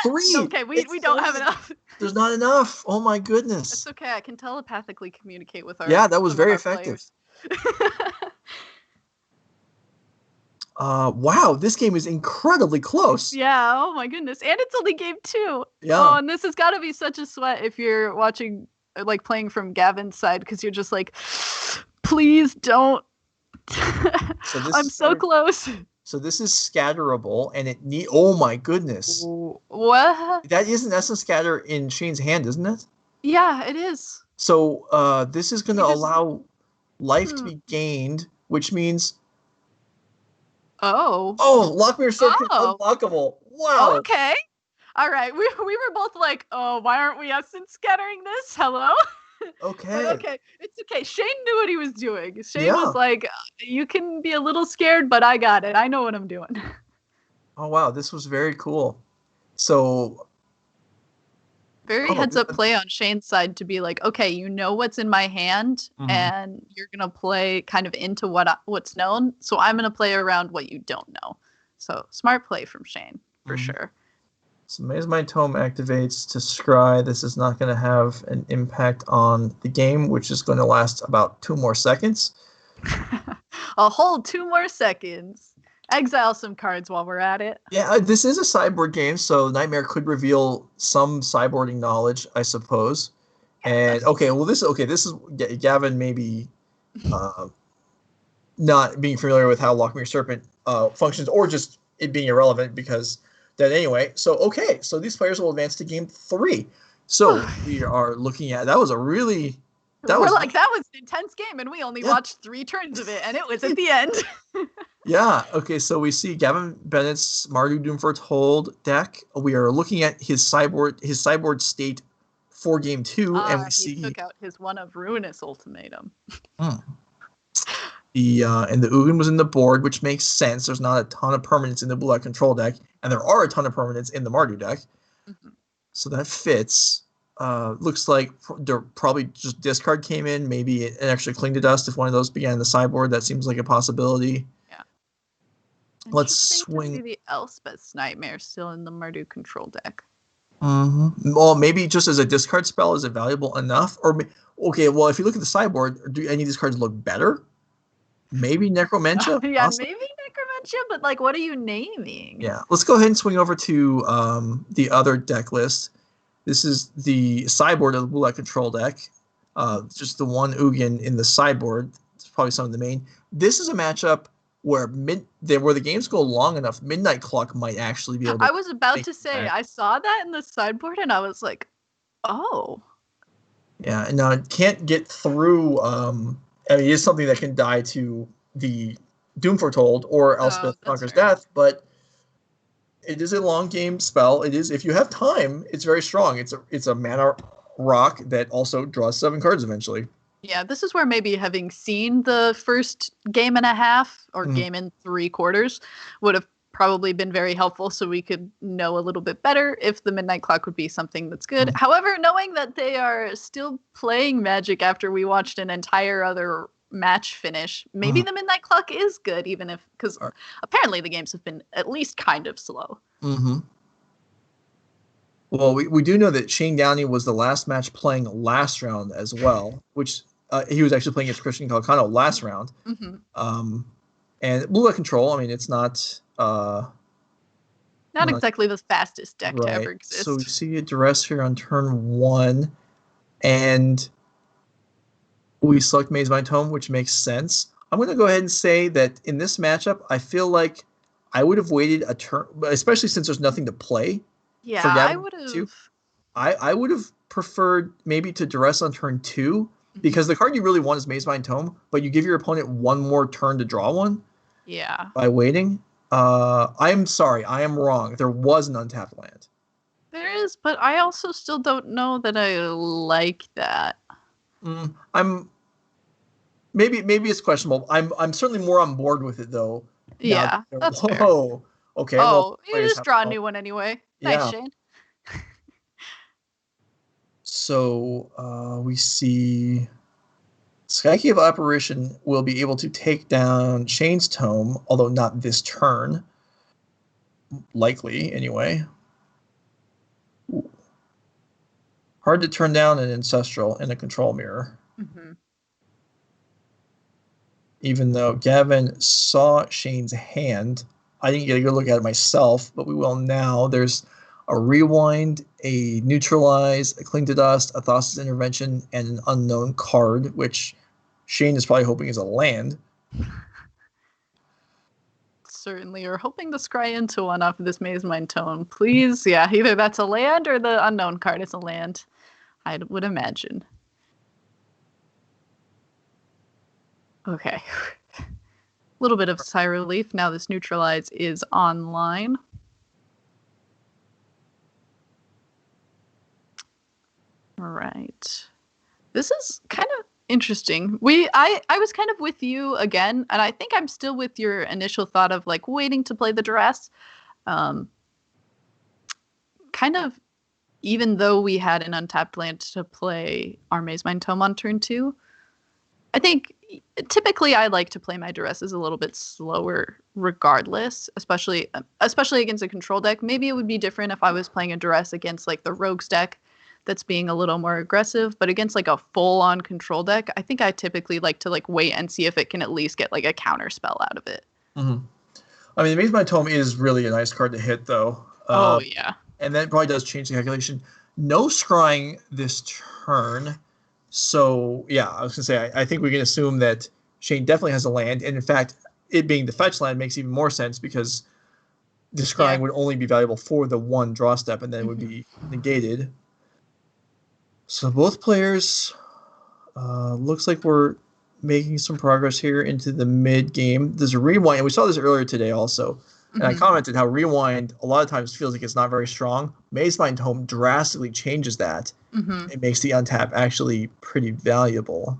3! Okay, we don't have enough. There's not enough. Oh my goodness. It's okay. I can telepathically communicate with our... Yeah, that was very effective. Wow, this game is incredibly close. Yeah, oh my goodness. And it's only game 2. Yeah. Oh, and this has got to be such a sweat if you're watching, like playing from Gavin's side, because you're just like, please don't. I'm so close. So this is scatterable, and oh my goodness. What? That is an Essence Scatter in Shane's hand, isn't it? Yeah, it is. So this is going to allow life to be gained, which means Oh. Oh, Lockmere Serpent Oh. unlockable. Wow. Okay. All right. We were both like, oh, why aren't we essence scattering this? Hello? Okay. But okay, it's okay. Shane knew what he was doing. Shane Yeah. was like, you can be a little scared, but I got it. I know what I'm doing. Oh wow, this was very cool. So Very heads up play on Shane's side to be like, okay, you know what's in my hand, and you're gonna play kind of into what's known. So I'm gonna play around what you don't know. So smart play from Shane for sure. So Maze My Tome activates to scry. This is not going to have an impact on the game, which is going to last about 2 more seconds. A whole 2 more seconds. Exile some cards while we're at it. Yeah, this is a sideboard game, so Nightmare could reveal some sideboarding knowledge, I suppose. And okay, well, this is Gavin maybe not being familiar with how Lockmere Serpent functions, or just it being irrelevant because that anyway. So okay, so these players will advance to game 3. So we are looking at that was an intense game, and we only watched 3 turns of it, and it was at the end. Yeah. Okay. So we see Gavin Bennett's Mardu Doom Foretold deck. We are looking at his sideboard state for game 2, and we see he took out his one of Ruinous Ultimatum. And the Ugin was in the board, which makes sense. There's not a ton of permanents in the blue-white control deck, and there are a ton of permanents in the Mardu deck. So that fits. Looks like probably just discard came in, maybe an extra Cling to Dust if one of those began in the sideboard. That seems like a possibility. Yeah. Let's swing. The Elspeth's Nightmare still in the Mardu control deck. Well, maybe just as a discard spell, is it valuable enough? Or okay, well, if you look at the sideboard, do any of these cards look better? Maybe Necromentia? Yeah, possibly? Maybe Necromentia, but like, what are you naming? Yeah, let's go ahead and swing over to the other deck list. This is the sideboard of the blue-white control deck. Just the one Ugin in the sideboard. It's probably some of the main. This is a matchup where the games go long enough, Midnight Clock might actually be able to. I was about to say, I saw that in the sideboard, and I was like, oh. Yeah, and now it can't get through. It is something that can die to the Doom Foretold or Elspeth Conquers Death, but it is a long game spell. It is, if you have time, it's very strong. It's a mana rock that also draws 7 cards eventually. Yeah, this is where maybe having seen the first game and a half or game and 3/4 would have probably been very helpful, so we could know a little bit better if the Midnight Clock would be something that's good. However, knowing that they are still playing Magic after we watched an entire other match finish, maybe the Midnight Clock is good, even if, because apparently the games have been at least kind of slow. Well, we do know that Shane Downey was the last match playing last round as well, which he was actually playing against Christian Calcano last round. And blue-white control, I mean, it's not exactly the fastest deck to ever exist. So we see a duress here on turn 1, and we select Maze My Tome, which makes sense. I'm going to go ahead and say that in this matchup, I feel like I would have waited a turn, especially since there's nothing to play. Yeah, I would have. I would have preferred maybe to duress on turn 2, because the card you really want is Maze My Tome, but you give your opponent one more turn to draw one. Yeah. By waiting. I'm sorry, I am wrong. There was an untapped land. There is, but I also still don't know that I like that. Maybe it's questionable. I'm certainly more on board with it though. Yeah, that's fair. Okay. Oh, you just draw a new one anyway. Nice, Shane. So we see Skycave Apparition will be able to take down Shane's Tome, although not this turn. Likely, anyway. Ooh. Hard to turn down an Ancestral in a control mirror. Even though Gavin saw Shane's hand, I didn't get a good look at it myself, but we will now. There's a Rewind, a Neutralize, a Cling to Dust, a Thassa's Intervention, and an unknown card, which Shane is probably hoping is a land. Certainly, or hoping to scry into one off of this Maze My Tome. Please, yeah, either that's a land or the unknown card is a land, I would imagine. little bit of sigh relief. Now this neutralize is online. All right. This is kind of interesting. I was kind of with you again, and I think I'm still with your initial thought of like waiting to play the duress. Kind of, even though we had an untapped land to play our Maze Mind Tome on turn 2, I think typically I like to play my duresses a little bit slower regardless, especially against a control deck. Maybe it would be different if I was playing a duress against like the rogues deck that's being a little more aggressive, but against like a full-on control deck, I think I typically like to like wait and see if it can at least get like a counter spell out of it. Mm-hmm. I mean, the Maze Mind Tome is really a nice card to hit, though. Oh, yeah. And that probably does change the calculation. No scrying this turn. So, yeah, I was going to say, I think we can assume that Shane definitely has a land. And, in fact, it being the fetch land makes even more sense because the scrying would only be valuable for the one draw step and then it would be negated. So both players, looks like we're making some progress here into the mid game. There's a rewind, and we saw this earlier today also. And I commented how rewind a lot of times feels like it's not very strong. Maze Mind Tome drastically changes that. It makes the untap actually pretty valuable.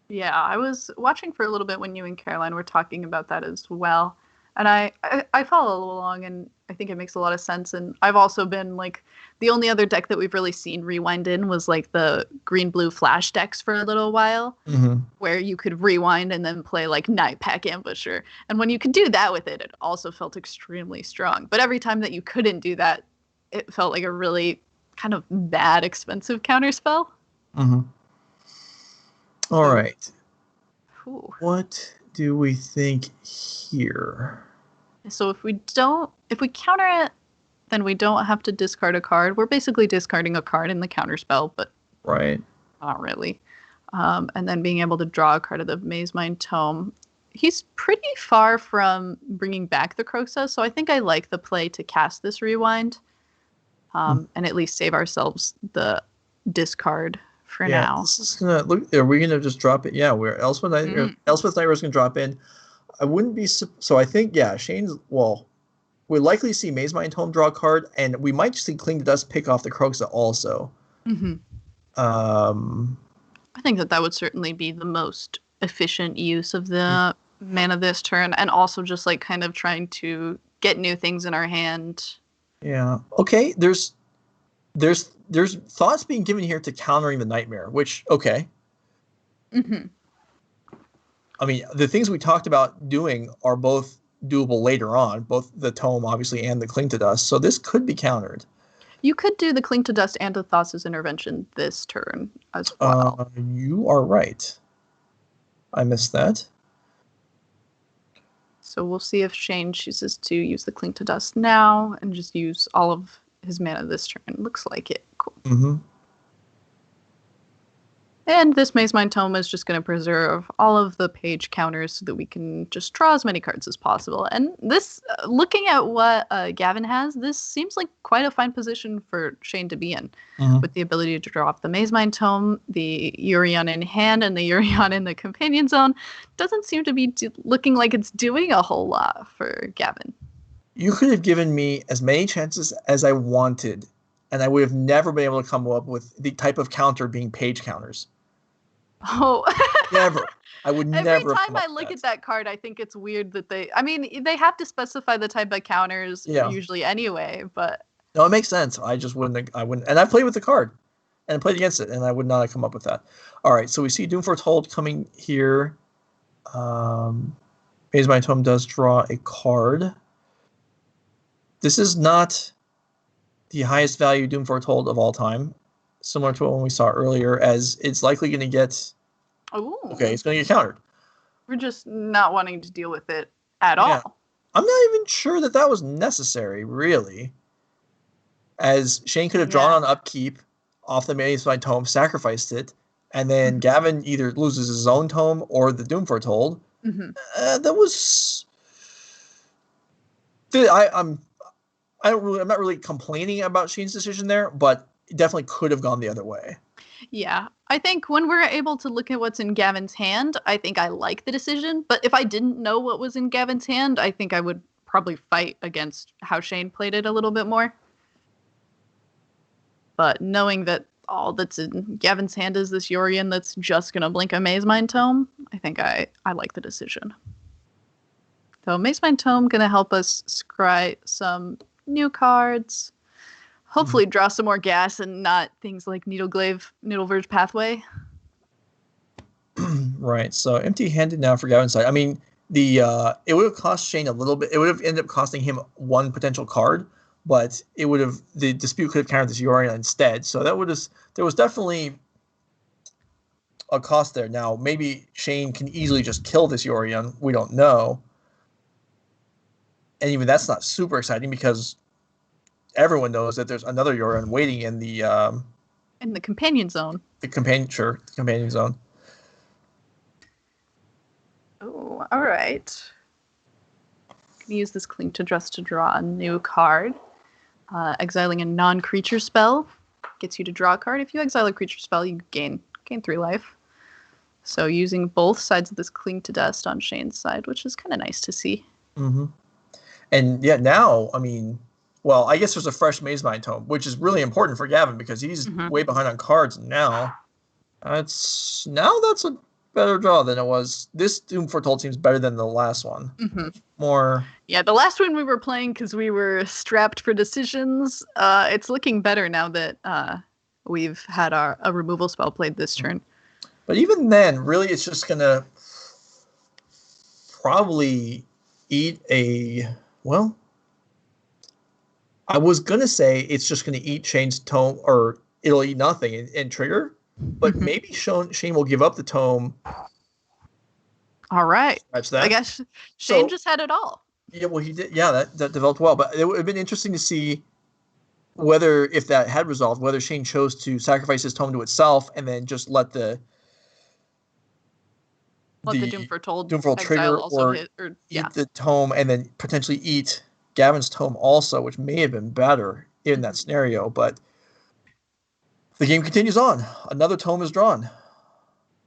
Yeah, I was watching for a little bit when you and Caroline were talking about that as well. And I follow along, and I think it makes a lot of sense. And I've also been like, the only other deck that we've really seen rewind in was like the green-blue flash decks for a little while, where you could rewind and then play like Night Pack Ambusher. And when you could do that with it, it also felt extremely strong. But every time that you couldn't do that, it felt like a really kind of bad, expensive counterspell. All right. Ooh. What do we think here? So if we counter it, then we don't have to discard a card. We're basically discarding a card in the counterspell, but not really. And then being able to draw a card of the Maze Mind Tome. He's pretty far from bringing back the Kroxa, so I think I like the play to cast this rewind, and at least save ourselves the discard for now. This is gonna look. Are we gonna just drop it? Yeah, where Elspeth Nightmare is gonna drop in. I wouldn't be so. I think Shane's. Well, we'll likely see Maze Mind Tome draw a card, and we might just see Cling to Dust pick off the Kroxa also. I think that would certainly be the most efficient use of the mana this turn, and also just like kind of trying to get new things in our hand. Yeah. Okay. There's thoughts being given here to countering the Nightmare, which okay. I mean, the things we talked about doing are both doable later on, both the Tome, obviously, and the Cling to Dust. So this could be countered. You could do the Cling to Dust and the Thassa's Intervention this turn as well. You are right. I missed that. So we'll see if Shane chooses to use the Cling to Dust now and just use all of his mana this turn. Looks like it. Cool. And this Maze Mind Tome is just going to preserve all of the page counters so that we can just draw as many cards as possible. And this, looking at what Gavin has, this seems like quite a fine position for Shane to be in. With the ability to draw off the Maze Mind Tome, the Yorion in hand, and the Yorion in the Companion Zone. Doesn't seem to be looking like it's doing a whole lot for Gavin. You could have given me as many chances as I wanted, and I would have never been able to come up with the type of counter being page counters. Oh, never. I would never. Every time I look at that card, I think it's weird that they have to specify the type of counters usually anyway, but. No, it makes sense. I just wouldn't. And I played with the card and played against it, and I would not have come up with that. All right, so we see Doom Foretold coming here. Maze Mind Tome does draw a card. This is not the highest value Doom Foretold of all time. Similar to what we saw earlier, as it's likely going to get. Ooh. Okay, it's going to get countered. We're just not wanting to deal with it at all. I'm not even sure that was necessary, really. As Shane could have drawn on upkeep off the Maze Mind Tome, sacrificed it, and then Gavin either loses his own tome or the Doom Foretold. That was. I'm not really complaining about Shane's decision there, but it definitely could have gone the other way. Yeah, I think when we're able to look at what's in Gavin's hand, I think I like the decision. But if I didn't know what was in Gavin's hand, I think I would probably fight against how Shane played it a little bit more. But knowing that all that's in Gavin's hand is this Yorion that's just going to blink a Maze Mind Tome, I think I like the decision. So Maze Mind Tome going to help us scry some new cards. Hopefully draw some more gas and not things like Needleglaive, Needleverge Pathway. Right. So empty-handed now for Gavin's side. I mean, it would have cost Shane a little bit. It would have ended up costing him one potential card, but the dispute could have countered this Yorion instead. So there was definitely a cost there. Now, maybe Shane can easily just kill this Yorion. We don't know. And even that's not super exciting because everyone knows that there's another Yorion waiting in the companion zone. The companion zone. Oh, all right. Can use this Cling to Dress to draw a new card. Exiling a non-creature spell gets you to draw a card. If you exile a creature spell, you gain 3 life. So using both sides of this Cling to Dust on Shane's side, which is kind of nice to see. Mm-hmm. And yeah, now, I mean, well, I guess there's a fresh Maze Mind Tome, which is really important for Gavin because he's way behind on cards now. That's a better draw than it was. This Doom Foretold seems better than the last one. More. Yeah, the last one we were playing because we were strapped for decisions. It's looking better now that we've had a removal spell played this turn. But even then, really, it's just gonna probably eat a well. I was gonna say it's just gonna eat Shane's tome, or it'll eat nothing and trigger. But maybe Shane will give up the tome. All right. Scratch that. I guess Shane just had it all. Yeah, well, he did. Yeah, that developed well. But it would have been interesting to see whether, if that had resolved, whether Shane chose to sacrifice his tome to itself and then just let the Doom Foretold trigger or eat the tome and then potentially eat Gavin's tome also, which may have been better in that scenario. But the game continues on. Another tome is drawn.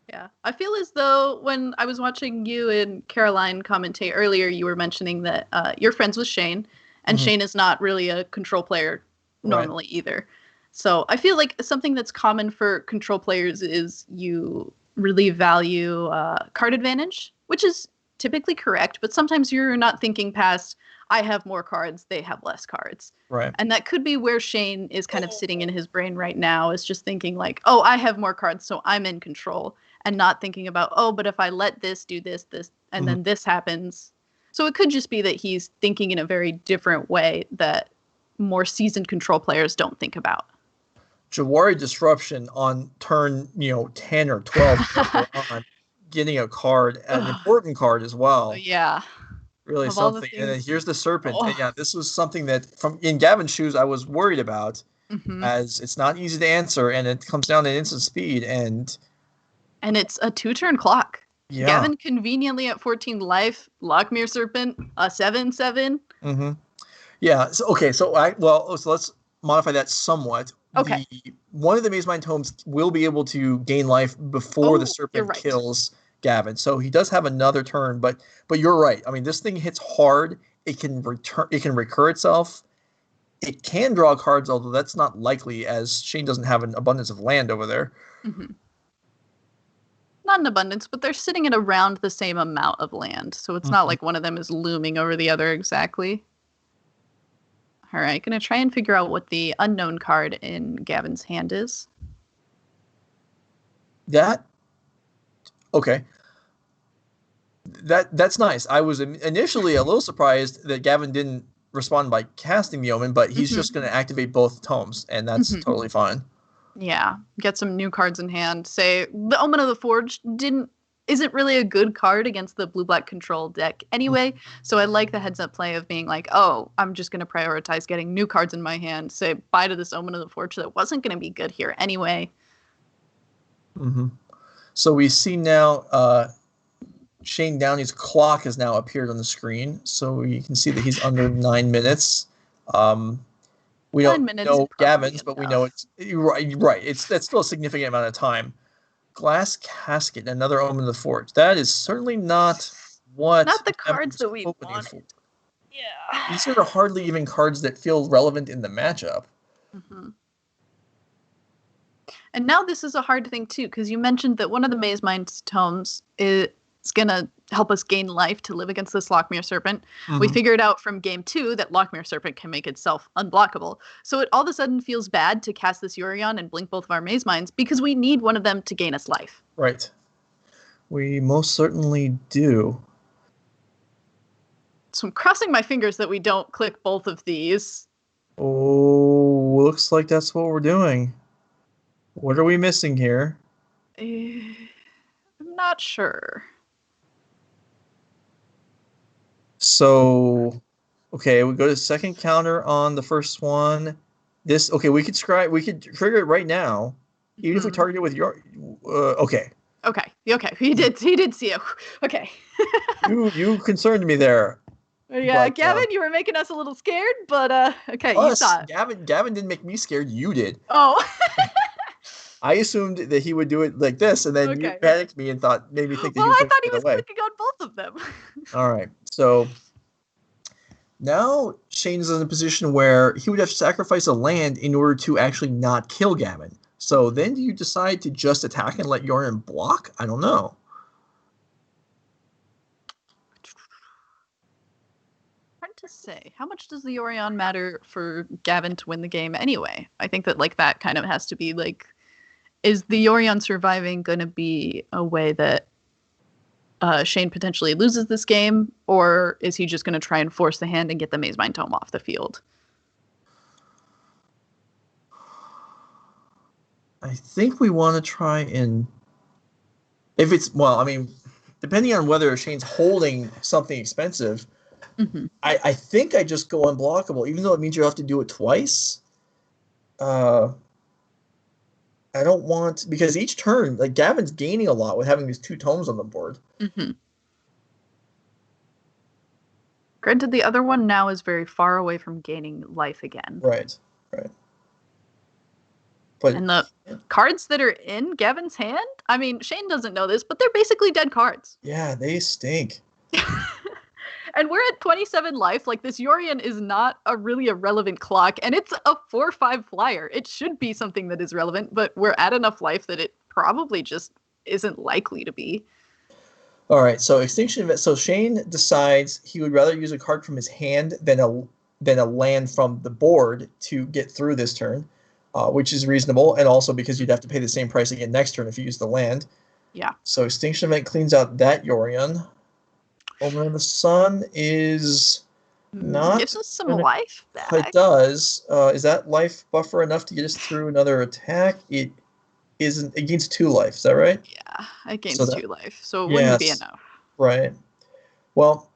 Yeah. I feel as though when I was watching you and Caroline commentate earlier, you were mentioning that you're friends with Shane, and Shane is not really a control player normally either. So I feel like something that's common for control players is you really value card advantage, which is typically correct, but sometimes you're not thinking past, I have more cards, they have less cards. Right. And that could be where Shane is kind of sitting in his brain right now, is just thinking like, oh, I have more cards, so I'm in control, and not thinking about, oh, but if I let this do this, and then this happens. So it could just be that he's thinking in a very different way that more seasoned control players don't think about. Jawari Disruption on turn 10 or 12 on getting a card, an important card as well. Yeah. Really something. And then here's the Serpent. And yeah, this was something that in Gavin's shoes I was worried about, as it's not easy to answer and it comes down to instant speed and it's a 2-turn clock. Yeah. Gavin conveniently at 14 life, Lockmere Serpent, a 7/7. Yeah. So let's modify that somewhat. Okay. One of the Maze Mind Tomes will be able to gain life before the Serpent kills Gavin. So he does have another turn, but you're right. I mean, this thing hits hard. It can recur itself. It can draw cards, although that's not likely, as Shane doesn't have an abundance of land over there. Not an abundance, but they're sitting at around the same amount of land, so it's not like one of them is looming over the other exactly. All right, gonna try and figure out what the unknown card in Gavin's hand is. Okay. That's nice. I was initially a little surprised that Gavin didn't respond by casting the Omen, but he's just going to activate both tomes, and that's totally fine. Yeah, get some new cards in hand. Say the Omen of the Forge isn't really a good card against the blue-black control deck anyway, so I like the heads-up play of being like, oh, I'm just going to prioritize getting new cards in my hand, say bye to this Omen of the Forge that wasn't going to be good here anyway. So we see now Shane Downey's clock has now appeared on the screen, so you can see that he's under 9 minutes. We 9 don't minutes know is probably Gavin's, but we know enough. right. That's still a significant amount of time. Glass casket, another omen of the forge. That is certainly not what Not the Gavin cards was that we hoping wanted. for. Yeah. These are hardly even cards that feel relevant in the matchup. Mm-hmm. And now this is a hard thing too, because you mentioned that one of the Maze Mind's tomes is gonna help us gain life to live against this Lockmere Serpent. Mm-hmm. We figured out from game 2 that Lockmere Serpent can make itself unblockable. So it all of a sudden feels bad to cast this Yorion and blink both of our Maze Minds because we need one of them to gain us life. Right. We most certainly do. So I'm crossing my fingers that we don't click both of these. Oh, looks like that's what we're doing. What are we missing here? I'm not sure. So, okay, we go to second counter on the first one. We could trigger it right now, even if we target it with your. Okay. Okay. He did see it. Okay. You concerned me there. Yeah, But, Gavin, you were making us a little scared, but okay, you saw it. Gavin didn't make me scared. You did. Oh. I assumed that he would do it like this, and then you panicked me and made me think that he was I going thought to he was away. clicking on both of them. All right, so now Shane's in a position where he would have to sacrifice a land in order to actually not kill Gavin. So then do you decide to just attack and let Yorion block? I don't know. Hard to say. How much does the Yorion matter for Gavin to win the game anyway? I think that that kind of has to be is the Yorion surviving going to be a way that Shane potentially loses this game, or is he just going to try and force the hand and get the Maze Mind Tome off the field? I think we want to try and depending on whether Shane's holding something expensive, mm-hmm. I think I just go unblockable, even though it means you have to do it twice. I don't want, because each turn, Gavin's gaining a lot with having these 2 tomes on the board. Mm-hmm. Granted, the other one now is very far away from gaining life again. Right. But, and the cards that are in Gavin's hand, I mean, Shane doesn't know this, but they're basically dead cards. Yeah, they stink. And we're at 27 life. This Yorion is not really a relevant clock, and it's a 4/5 flyer. It should be something that is relevant, but we're at enough life that it probably just isn't likely to be. All right, so Extinction Event. So Shane decides he would rather use a card from his hand than a land from the board to get through this turn, which is reasonable, and also because you'd have to pay the same price again next turn if you use the land. Yeah. So Extinction Event cleans out that Yorion. Omen of the Sun is not... Gives us some life back. It does. Is that life buffer enough to get us through another attack? It isn't. It gains 2 life. Is that right? Yeah, it gains 2 life, so it wouldn't be enough. Right. Well,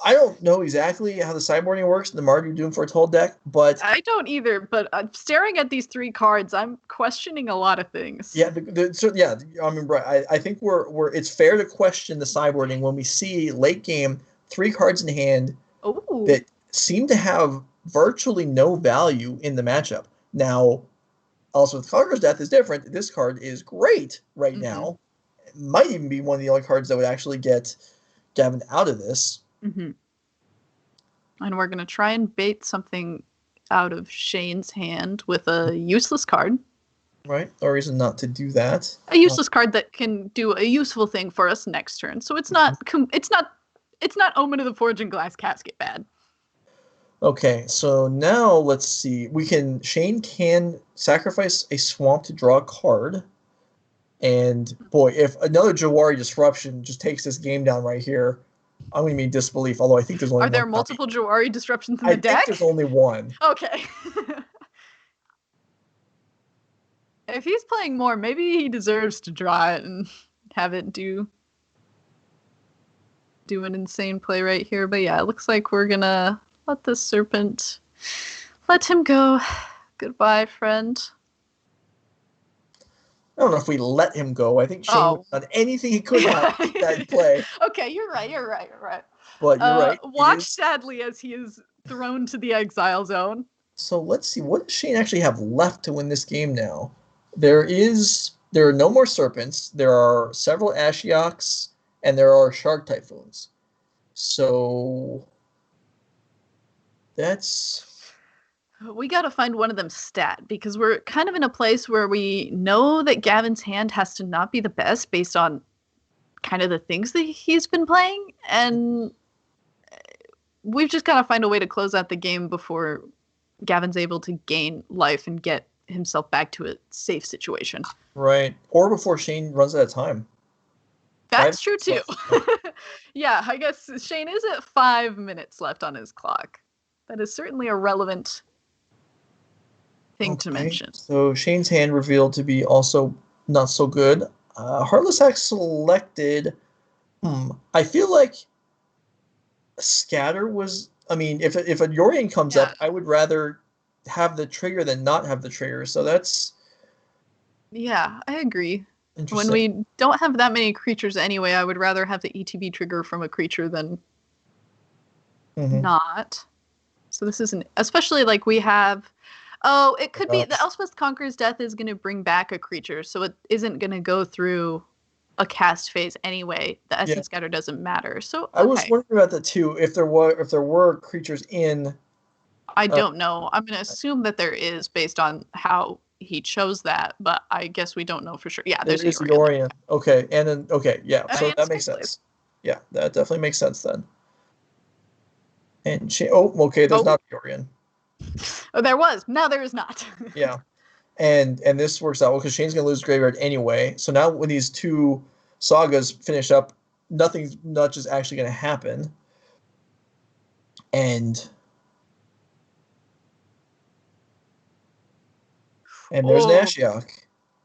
I don't know exactly how the sideboarding works in the Mardu Doom Foretold deck, but... I don't either, but staring at these 3 cards, I'm questioning a lot of things. Yeah, I think it's fair to question the sideboarding when we see late game 3 cards in hand that seem to have virtually no value in the matchup. Now, also with Conqueror's Death is different. This card is great right now. It might even be one of the only cards that would actually get Gavin out of this. Mm-hmm. And we're going to try and bait something out of Shane's hand with a useless card. Right, or reason not to do that. A useless card that can do a useful thing for us next turn. So it's not Omen of the Forge and Glass Casket bad. Okay, so now let's see. Shane can sacrifice a swamp to draw a card. And boy, if another Jawari Disruption just takes this game down right here, I'm going to be in disbelief, although I think there's only one. Are there multiple Jawari Disruptions in the deck? I think there's only one. Okay. If he's playing more, maybe he deserves to draw it and have it do an insane play right here. But yeah, it looks like we're going to let the Serpent, let him go. Goodbye, friend. I don't know if we let him go. I think Shane would have done anything he could not to that play. Okay, you're right. But you're right. Watch sadly as he is thrown to the exile zone. So let's see. What does Shane actually have left to win this game now? There are no more serpents. There are several Ashioks, and there are Shark Typhoons. So we got to find one of them stat, because we're kind of in a place where we know that Gavin's hand has to not be the best based on kind of the things that he's been playing, and we've just got to find a way to close out the game before Gavin's able to gain life and get himself back to a safe situation. Right. Or before Shane runs out of time. That's true too. Yeah, I guess Shane is at 5 minutes left on his clock. That is certainly a relevant thing to mention. So Shane's hand revealed to be also not so good. Heartless Axe selected. I feel like Scatter was. I mean, if a Yorian comes up, I would rather have the trigger than not have the trigger. So that's. Yeah, I agree. When we don't have that many creatures anyway, I would rather have the ETB trigger from a creature than not. So this isn't, especially like we have. Oh, it could be the Elspeth Conqueror's Death is going to bring back a creature, so it isn't going to go through a cast phase anyway. The Essence Scatter doesn't matter. So okay. I was wondering about that too. If there were creatures in. I don't know. I'm going to assume that there is based on how he chose that, but I guess we don't know for sure. Yeah, there's a Yorian. Okay, and then so that makes sense. Yeah, that definitely makes sense then. And there's not a Yorian. Oh, there was. Now there is not. Yeah, and this works out well because Shane's gonna lose graveyard anyway. So now when these two sagas finish up, nothing much is actually gonna happen. And there's an Ashiok.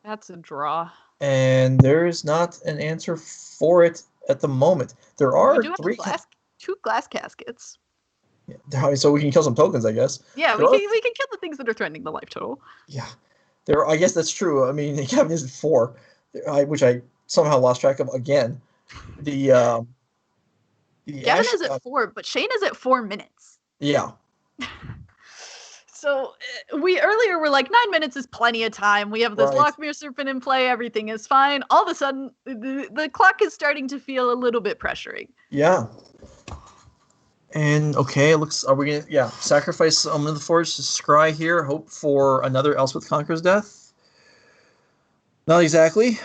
That's a draw. And there is not an answer for it at the moment. There are two glass caskets. Yeah, so we can kill some tokens, I guess. Yeah, we can kill the things that are threatening the life total. Yeah, I guess that's true. I mean, Gavin is at 4, which I somehow lost track of again. Gavin is at 4, but Shane is at 4 minutes. Yeah. So we earlier were like 9 minutes is plenty of time. We have this Lockmere Serpent in play. Everything is fine. All of a sudden, the clock is starting to feel a little bit pressuring. Yeah. And okay, are we gonna sacrifice Omen of the Forge to scry here? Hope for another Elspeth Conqueror's Death? Not exactly.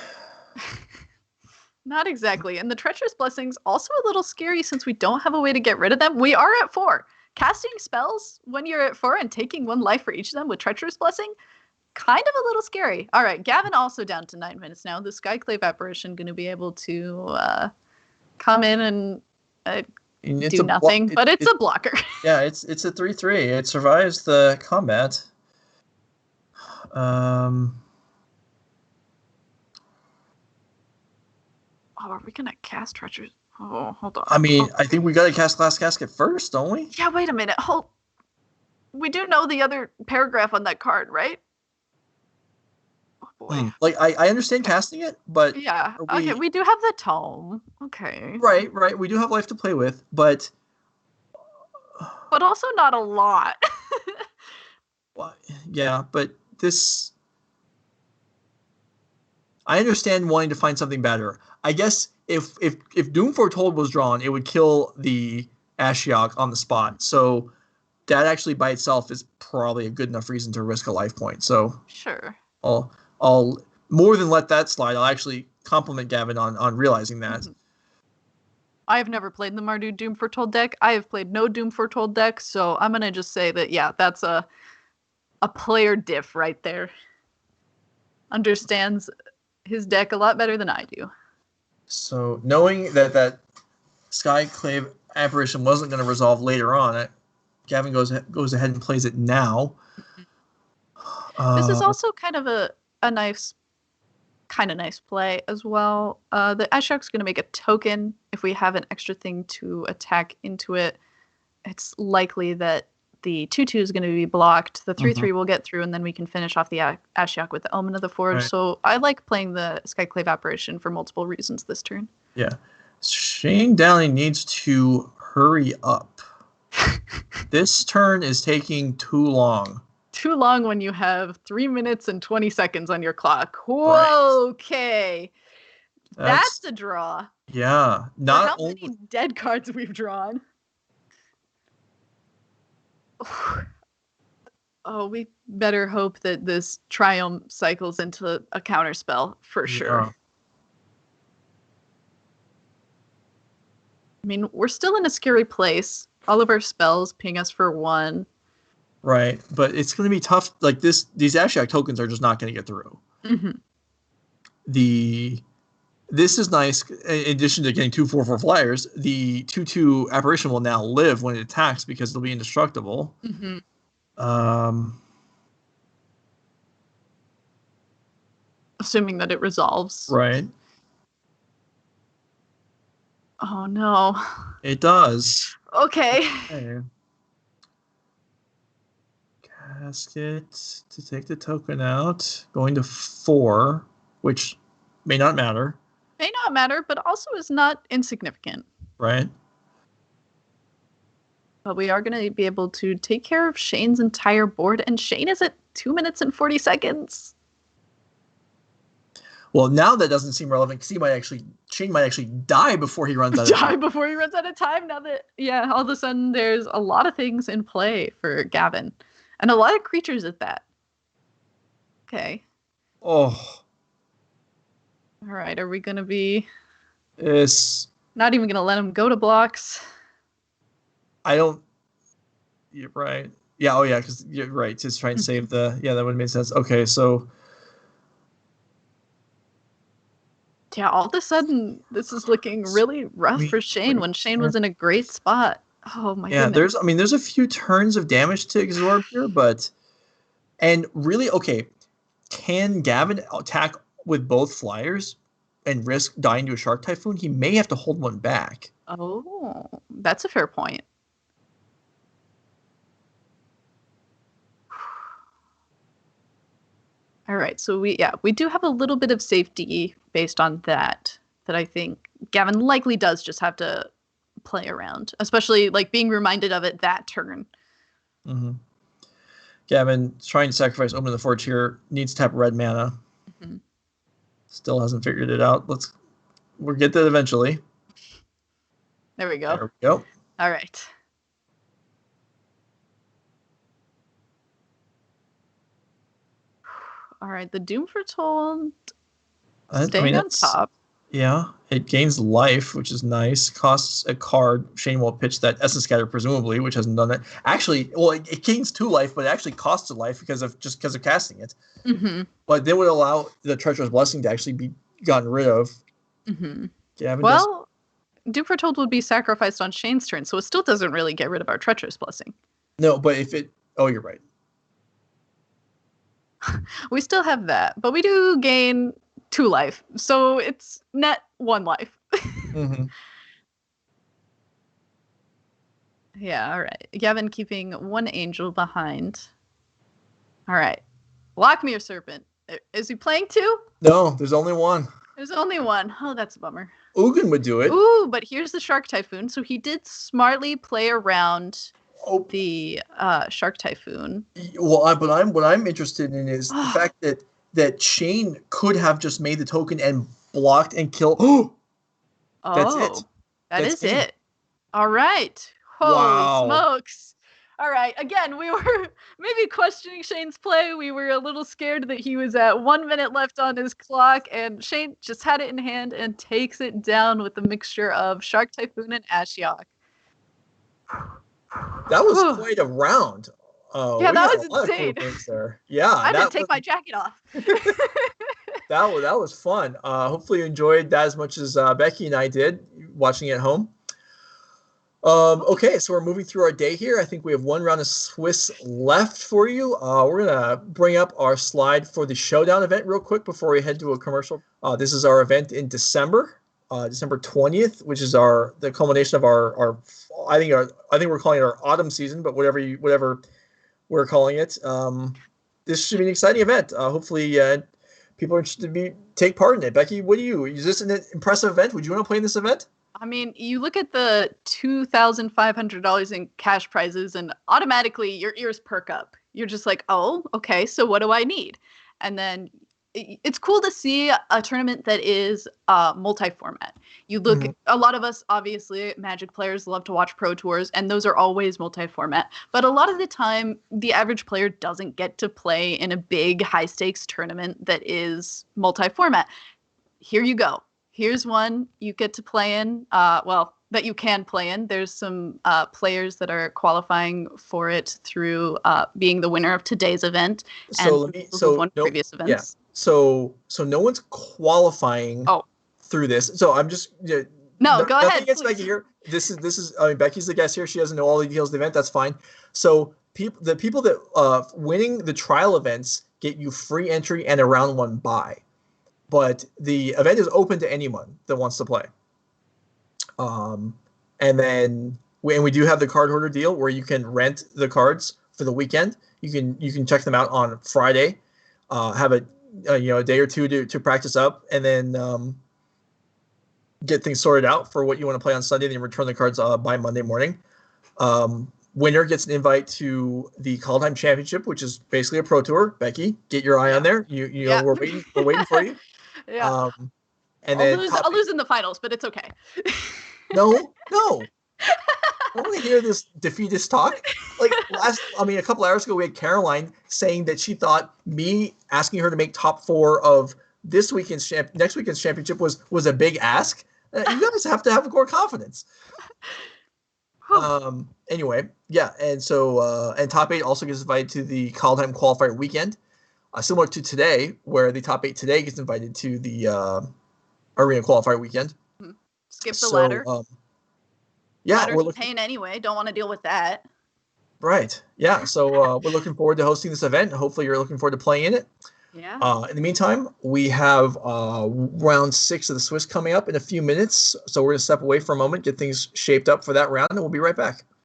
Not exactly. And the Treacherous Blessings also a little scary since we don't have a way to get rid of them. We are at 4. Casting spells when you're at 4 and taking 1 life for each of them with Treacherous Blessing, kind of a little scary. All right, Gavin also down to 9 minutes now. The Skyclave Apparition going to be able to come in and do nothing, but it's a blocker. Yeah, it's a 3/3. It survives the combat. Are we going to cast Treacherous? Oh, hold on. I mean, I think we got to cast Glass Casket first, don't we? Yeah, wait a minute. We do know the other paragraph on that card, right? Oh, boy. Like, I understand casting it, but... Yeah, okay, we do have the tome. Okay. Right. We do have life to play with, but... But also not a lot. Well, yeah, but this... I understand wanting to find something better. I guess if Doom Foretold was drawn, it would kill the Ashiok on the spot. So that actually by itself is probably a good enough reason to risk a life point. So sure, I'll more than let that slide. I'll actually compliment Gavin on realizing that. Mm-hmm. I have never played the Mardu Doom Foretold deck. I have played no Doom Foretold deck, so I'm gonna just say that that's a player diff right there. Understands his deck a lot better than I do. So knowing that Skyclave Apparition wasn't going to resolve later on, Gavin goes ahead and plays it now. This is also kind of a nice play as well. The Ashiok's going to make a token. If we have an extra thing to attack into it, it's likely that the 2/2 is going to be blocked. The 3/3 will get through, and then we can finish off the Ashiok with the Omen of the Forge. Right. So I like playing the Skyclave Apparition for multiple reasons this turn. Yeah. Shane Downey needs to hurry up. This turn is taking too long. Too long when you have 3 minutes and 20 seconds on your clock. Right. Okay. That's a draw. Yeah. Not how many dead cards we've drawn. Oh, we better hope that this Triumph cycles into a counterspell for sure. I mean, we're still in a scary place. All of our spells ping us for 1. Right, but it's going to be tough. Like these Ashiok tokens are just not going to get through. Mm-hmm. This is nice. In addition to getting 2/4/4 flyers, the 2/2 apparition will now live when it attacks because it'll be indestructible. Mm-hmm. Assuming that it resolves. Right. Oh no. It does. Okay. Casket to take the token out. Going to 4, which may not matter. May not matter, but also is not insignificant. Right. But we are going to be able to take care of Shane's entire board, and Shane is at 2 minutes and 40 seconds. Well, now that doesn't seem relevant because Shane might actually die before he runs out of time. Before he runs out of time. Now that, all of a sudden there's a lot of things in play for Gavin. And a lot of creatures at that. Okay. Oh. All right. Are we going to be... It's... Not even going to let him go to blocks? I don't... You're right. Yeah, oh yeah, because you're right. Just try and save the... Yeah, that would make sense. Okay, so... Yeah, all of a sudden, this is looking really rough for Shane when Shane was in a great spot. Oh my goodness. Yeah, there's a few turns of damage to absorb here, but... And really, okay, can Gavin attack with both flyers and risk dying to a Shark Typhoon? He may have to hold one back. Oh, that's a fair point. All right, so we do have a little bit of safety based on that I think Gavin likely does just have to play around, especially like being reminded of it that turn. Mm-hmm. Gavin trying to sacrifice Open the Forge here, needs to tap red mana. Mm-hmm. Still hasn't figured it out. We'll get that eventually. There we go. There we go. All right. All right, the Doom Foretold staying on top. Yeah, it gains life, which is nice. Costs a card. Shane will pitch that Essence Scatter, presumably, which hasn't done that. Actually, well, it gains 2 life, but it actually costs a life because of casting it. Mm-hmm. But they would allow the Treacherous Blessing to actually be gotten rid of. Mm-hmm. Gavin Doom Foretold would be sacrificed on Shane's turn, so it still doesn't really get rid of our Treacherous Blessing. No, but if it... Oh, you're right. We still have that, but we do gain 2 life, so it's net 1 life. Mm-hmm. Yeah, all right. Gavin keeping 1 angel behind. All right. Lockmere Serpent. Is he playing 2? No, there's only 1. There's only 1. Oh, that's a bummer. Ugin would do it. Ooh, but here's the Shark Typhoon. So he did smartly play around the Shark Typhoon. Well, but what I'm interested in is the fact that Shane could have just made the token and blocked and killed. That's it. That's it. All right. Holy smokes. All right. Again, we were maybe questioning Shane's play. We were a little scared that he was at 1 minute left on his clock, and Shane just had it in hand and takes it down with a mixture of Shark Typhoon and Ashiok. That was quite a round. Yeah, that was insane. There. Yeah, I didn't take my jacket off. that was fun. Hopefully you enjoyed that as much as Beky and I did watching at home. Okay, so we're moving through our day here. I think we have 1 round of Swiss left for you. We're going to bring up our slide for the Showdown event real quick before we head to a commercial. This is our event in December, December 20th, which is the culmination of our I think we're calling it our autumn season, but whatever we're calling it. This should be an exciting event. Hopefully people are interested to take part in it. Beky, is this an impressive event? Would you want to play in this event? I mean, you look at the $2,500 in cash prizes, and automatically your ears perk up. You're just like, oh, okay, so what do I need? And then it's cool to see a tournament that is multi-format. You look, a lot of us, obviously, Magic players love to watch Pro Tours, and those are always multi-format. But a lot of the time, the average player doesn't get to play in a big, high-stakes tournament that is multi-format. Here you go. Here's one you get to play in. That you can play in. There's some players that are qualifying for it through being the winner of today's event and previous events. Yeah. So no one's qualifying through this. So I'm just go ahead. Against Beky here. This is. I mean, Becky's the guest here. She doesn't know all the details of the event. That's fine. So the people that winning the trial events get you free entry and a round 1 bye. But the event is open to anyone that wants to play. And then we do have the card hoarder deal where you can rent the cards for the weekend. You can check them out on Friday, have a day or two to practice up, and then get things sorted out for what you want to play on Sunday. Then return the cards by Monday morning. Winner gets an invite to the Call Time Championship, which is basically a pro tour. Beky, get your eye on there. We're waiting for you. Yeah. And I'll lose in the finals, but it's okay. No. I want to hear this defeatist talk. Like a couple hours ago, we had Caroline saying that she thought me asking her to make top 4 of next weekend's championship was a big ask. You guys have to have more confidence. Anyway, yeah, and so and top 8 also gets invited to the Call Time Qualifier weekend. Similar to today, where the top 8 today gets invited to the Arena Qualifier weekend. Skip the ladder. Ladder's pain anyway. Don't want to deal with that. Right. Yeah. So we're looking forward to hosting this event. Hopefully, you're looking forward to playing in it. Yeah. In the meantime, we have round 6 of the Swiss coming up in a few minutes. So we're going to step away for a moment, get things shaped up for that round, and we'll be right back.